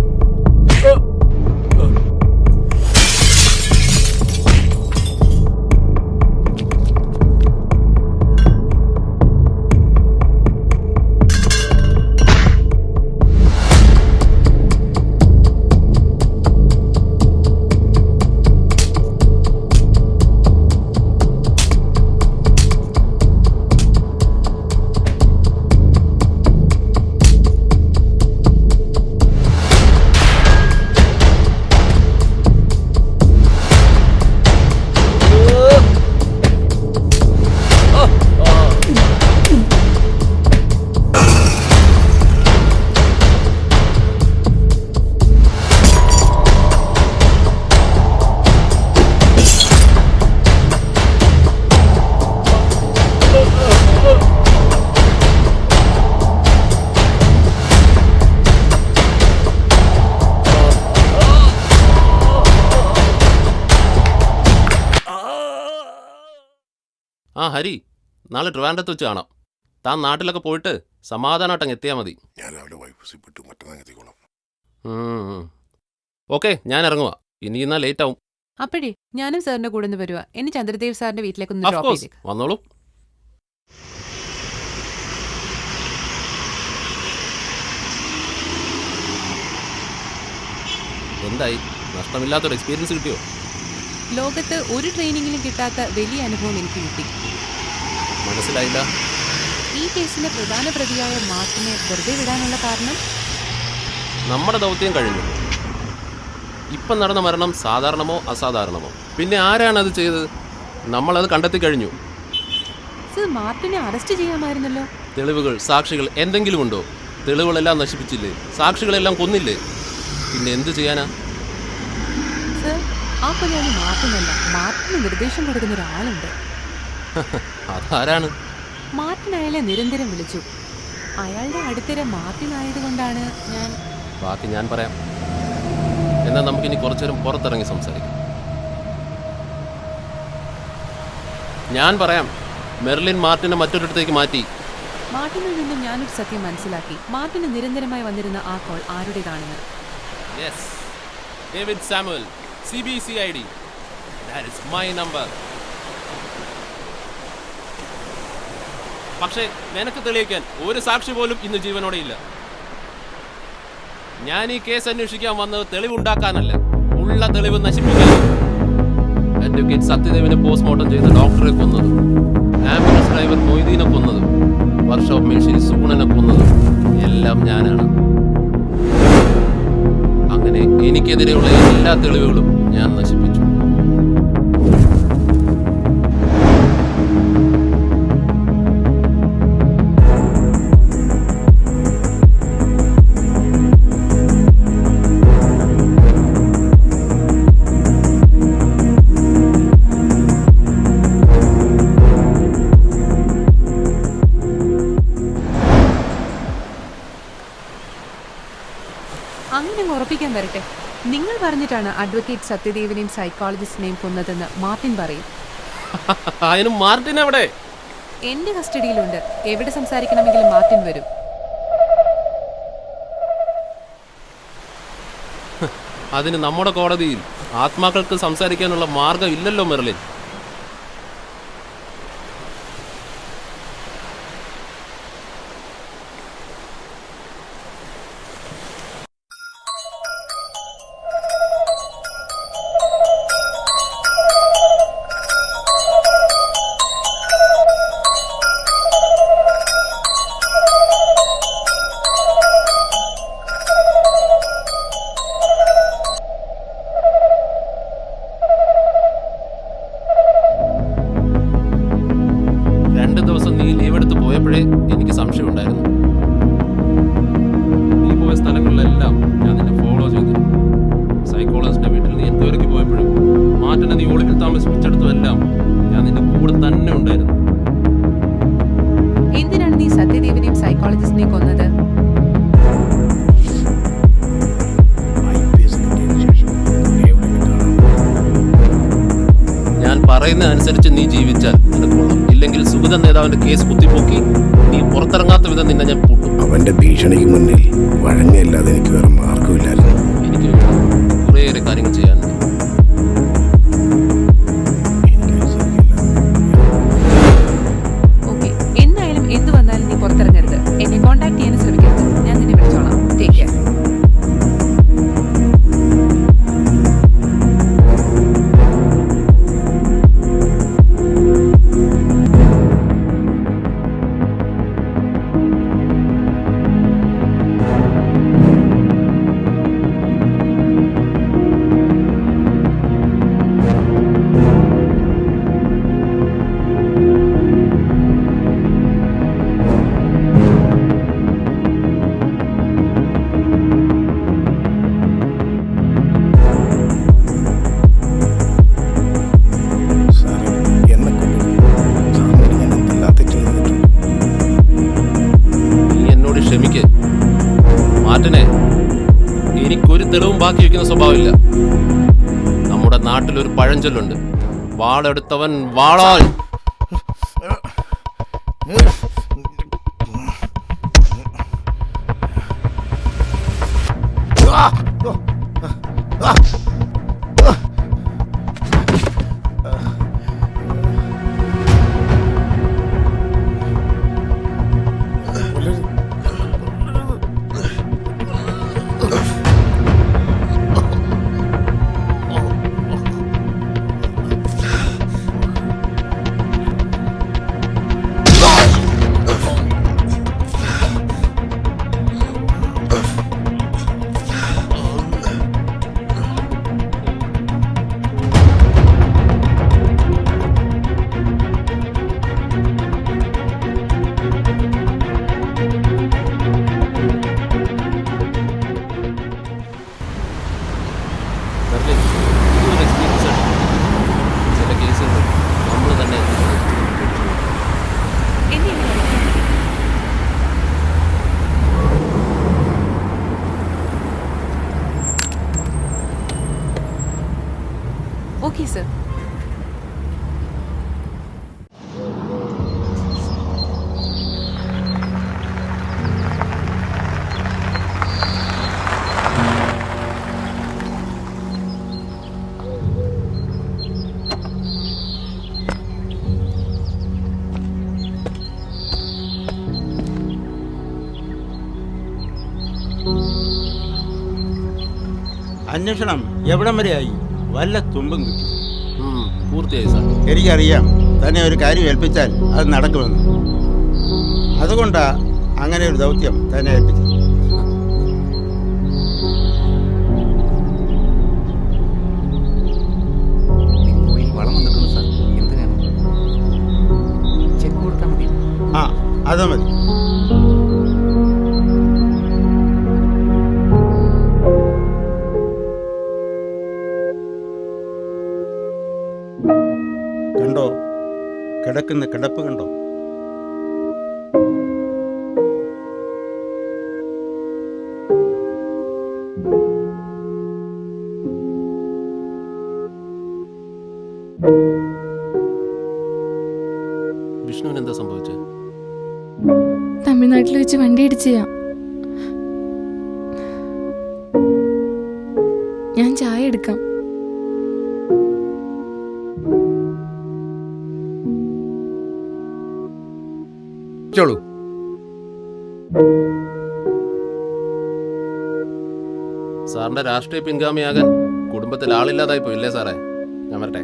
ആ ഹരി, നാളെ ട്രിവാൻഡ്രത്ത് വെച്ച് കാണാം. താൻ നാട്ടിലൊക്കെ പോയിട്ട് സമാധാനമായിട്ടങ്ങ് എത്തിയാൽ മതി. ഞാൻ രാവിലെ വൈഫിട്ട് മറ്റന്നാൾ എത്തിക്കോളാം. ഓക്കെ, ഞാൻ ഇറങ്ങുവാ. ഇനി എന്നാൽ ലേറ്റ് ആവും. അപ്പഴേ ഞാനും സാറിന്റെ കൂടെ ഒന്ന് വരുവാ. എന്നെ ചന്ദ്രദേവ് സാറിന്റെ വീട്ടിലേക്ക് ഒന്ന് ഡ്രോപ്പ് ചെയ്തേക്ക്. വന്നോളൂ. എന്തായി? നഷ്ടമില്ലാത്തൊരു എക്സ്പീരിയൻസ് കിട്ടിയോ? ലോകത്ത് ഒരു ട്രെയിനിങ്ങിലും കിട്ടാത്ത വലിയ അനുഭവം എനിക്ക് കിട്ടി. മനസ്സിലായില്ല. ഈ കേസിലെ പ്രധാന പ്രതിയായ മാർട്ടിനെ വെറുതെ വിടാനുള്ള കാരണം? നമ്മുടെ ദൗത്യം കഴിഞ്ഞു. ഇപ്പം നടന്ന മരണം സാധാരണമോ അസാധാരണമോ? പിന്നെ ആരാണ് അത് ചെയ്തത്? നമ്മളത് കണ്ടെത്തി കഴിഞ്ഞു. സർ, മാർട്ടിനെ അറസ്റ്റ് ചെയ്യാമായിരുന്നല്ലോ. തെളിവുകൾ, സാക്ഷികൾ എന്തെങ്കിലും ഉണ്ടോ? തെളിവുകളെല്ലാം നശിപ്പിച്ചില്ലേ? സാക്ഷികളെല്ലാം കൊന്നില്ലേ? പിന്നെ എന്ത് ചെയ്യാനാ? സർ, ആ കൊലയാളി മാർട്ടിനല്ല, മാർട്ടിന് നിർദ്ദേശം കൊടുക്കുന്ന ഒരാളുണ്ട്. അതാരാണ്? മാർട്ടിൻ അയാളെ നിരന്തരം വിളിച്ചു. അയാളുടെ അടുത്തിടെ മാർട്ടിൻ ആയതുകൊണ്ടാണ് ഞാൻ... ബാക്കി ഞാൻ പറയാം. എന്നാൽ നമുക്കിനി കുറച്ചേരം പുറത്തിറങ്ങി സംസാരിക്കാം. ഞാൻ പറയാം. മെർലിൻ മാർട്ടിനെ മറ്റൊരിടത്തേക്ക് മാറ്റി. മാർട്ടിനിൽ നിന്നും ഞാനൊരു സത്യം മനസ്സിലാക്കി. മാർട്ടിന് നിരന്തരമായി വന്നിരുന്ന ആ കോൾ ആരുടേതാണെന്ന്. Yes, David Samuel, CBCID. That is my number. പക്ഷേ നിനക്ക് തെളിയിക്കാൻ ഒരു സാക്ഷി പോലും ഇന്ന് ജീവനോടെ ഇല്ല. ഞാൻ ഈ കേസ് അന്വേഷിക്കാൻ വന്നത് തെളിവുണ്ടാക്കാനല്ല, ഉള്ള തെളിവ് നശിപ്പിക്കാൻ. അഡ്വക്കേറ്റ് സത്യദേവിനെ പോസ്റ്റ്മോർട്ടം ചെയ്ത ഡോക്ടറെ കൊന്നതും, ആംബുലൻസ് ഡ്രൈവർ മൊയ്തീനെ കൊന്നതും, വർക്ക്ഷോപ്പ് മേശിരി സൂണനെ കൊന്നതും എല്ലാം ഞാനാണ്. അങ്ങനെ എനിക്കെതിരെയുള്ള എല്ലാ തെളിവുകളും ഞാൻ നശിപ്പിച്ചു. അങ്ങനെ ഉറപ്പിക്കാൻ വരട്ടെ. നിങ്ങൾ പറഞ്ഞിട്ടാണ് അഡ്വക്കേറ്റ് സത്യദേവിനെയും സൈക്കോളജിസ്റ്റിനെയും കൊന്നതെന്ന് മാർട്ടിൻ പറയും. അതിനും മാർട്ടിൻ എവിടെ? എന്റെ കസ്റ്റഡിയിലുണ്ട്. എവിടെ സംസാരിക്കണമെങ്കിലും മാർട്ടിൻ വരും. അതിന് നമ്മുടെ കോടതിയിൽ ആത്മാക്കൾക്ക് സംസാരിക്കാനുള്ള മാർഗം ഇല്ലല്ലോ മെർലിൻ. എനിക്ക് സംശയമുണ്ടായിരുന്നു. നീ പോയ സ്ഥലങ്ങളിലെല്ലാം ഞാൻ നിന്നെ ഫോളോ ചെയ്തിരുന്നു. സൈക്കോളജിസ്റ്റിന്റെ വീട്ടിൽ നീ എൻക്വയറിക്ക് പോയപ്പോഴും മാർട്ടിനെ നീ ഒളിവിൽ താമസിപ്പിച്ചെടുത്തുമെല്ലാം ഞാൻ നിന്റെ കൂടെ തന്നെ ഉണ്ടായിരുന്നു. എന്തിനാണ് നീ സത്യദേവിനെയും സൈക്കോളജിസ്റ്റിനെയും കൊന്നത്? ഞാൻ പറയുന്ന അനുസരിച്ച് നീ ജീവിച്ചാൽ നിനക്ക് കൊള്ളാം. ഇല്ലെങ്കിൽ സുഗത നേതാവിന്റെ കേസ് കുത്തിപ്പോക്കി നീ പുറത്തിറങ്ങാത്ത വിധം നിന്നെ ഞാൻ പൂട്ടും. അവന്റെ ഭീഷണിക്ക് മുന്നിൽ വഴങ്ങില്ലാതെ എനിക്ക് വേറെ മാർഗമില്ലായിരുന്നു. എനിക്ക് കുറേയേറെ കാര്യങ്ങൾ ചെയ്യാനുണ്ട്. ഓക്കെ, എന്തായാലും എന്ത് വന്നാലും നീ പുറത്തിറങ്ങരുത്. എന്നെ കോൺടാക്ട് ചെയ്യാൻ ശ്രമിക്കരുത്. ഞാൻ നിന്നെ വിളിച്ചോളാം. Take care. മാർട്ടിനെ, എനിക്കൊരു തെളിവും ബാക്കി വയ്ക്കുന്ന സ്വഭാവമില്ല. നമ്മുടെ നാട്ടിലൊരു പഴഞ്ചൊല്ലുണ്ട്, വാളെടുത്തവൻ വാളാൽ. അന്വേഷണം എവിടം വരെയായി? വല്ല തുമ്പും കിട്ടി? പൂർത്തിയായി സാർ. എനിക്കറിയാം തന്നെ ഒരു കാര്യം ഏൽപ്പിച്ചാൽ അത് നടക്കുമെന്ന്. അതുകൊണ്ടാ അങ്ങനെ ഒരു ദൗത്യം തന്നെ ഏൽപ്പിച്ചത്. വളം വന്നിട്ടുണ്ട് സാർ. എന്ത് വേണം? ചെക്ക് കൊടുത്താൽ മതി. ആ, അത് മതി. കണ്ടോ, കിടക്കുന്ന കിടപ്പ് കണ്ടോ? വിഷ്ണുവിന് എന്താ സംഭവിച്ചത്? തമിഴ്നാട്ടിൽ വെച്ച് വണ്ടി ഇടിച്ചാ. ഞാൻ ചായ എടുക്കാം. ചോളൂ. സാറിന്റെ രാഷ്ട്രീയ പിൻഗാമിയാകാൻ കുടുംബത്തിൽ ആളില്ലാതായി പോയില്ലേ സാറേ? ഞാൻ വരട്ടെ.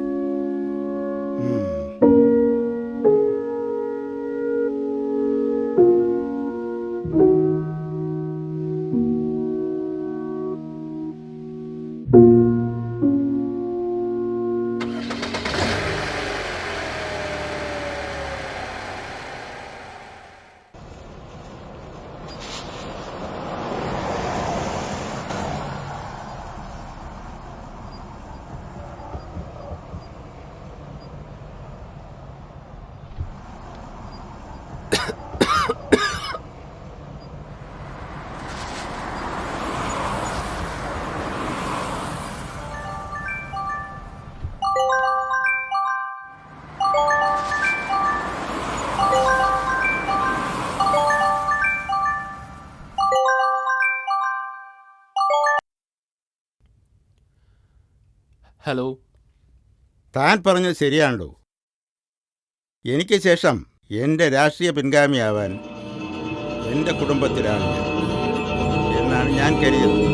ഹലോ. താൻ പറഞ്ഞത് ശരിയാണല്ലോ. എനിക്ക് ശേഷം എൻ്റെ രാഷ്ട്രീയ പിൻഗാമിയാവാൻ എൻ്റെ കുടുംബത്തിലാണ് എന്നാണ് ഞാൻ കരുതുന്നത്.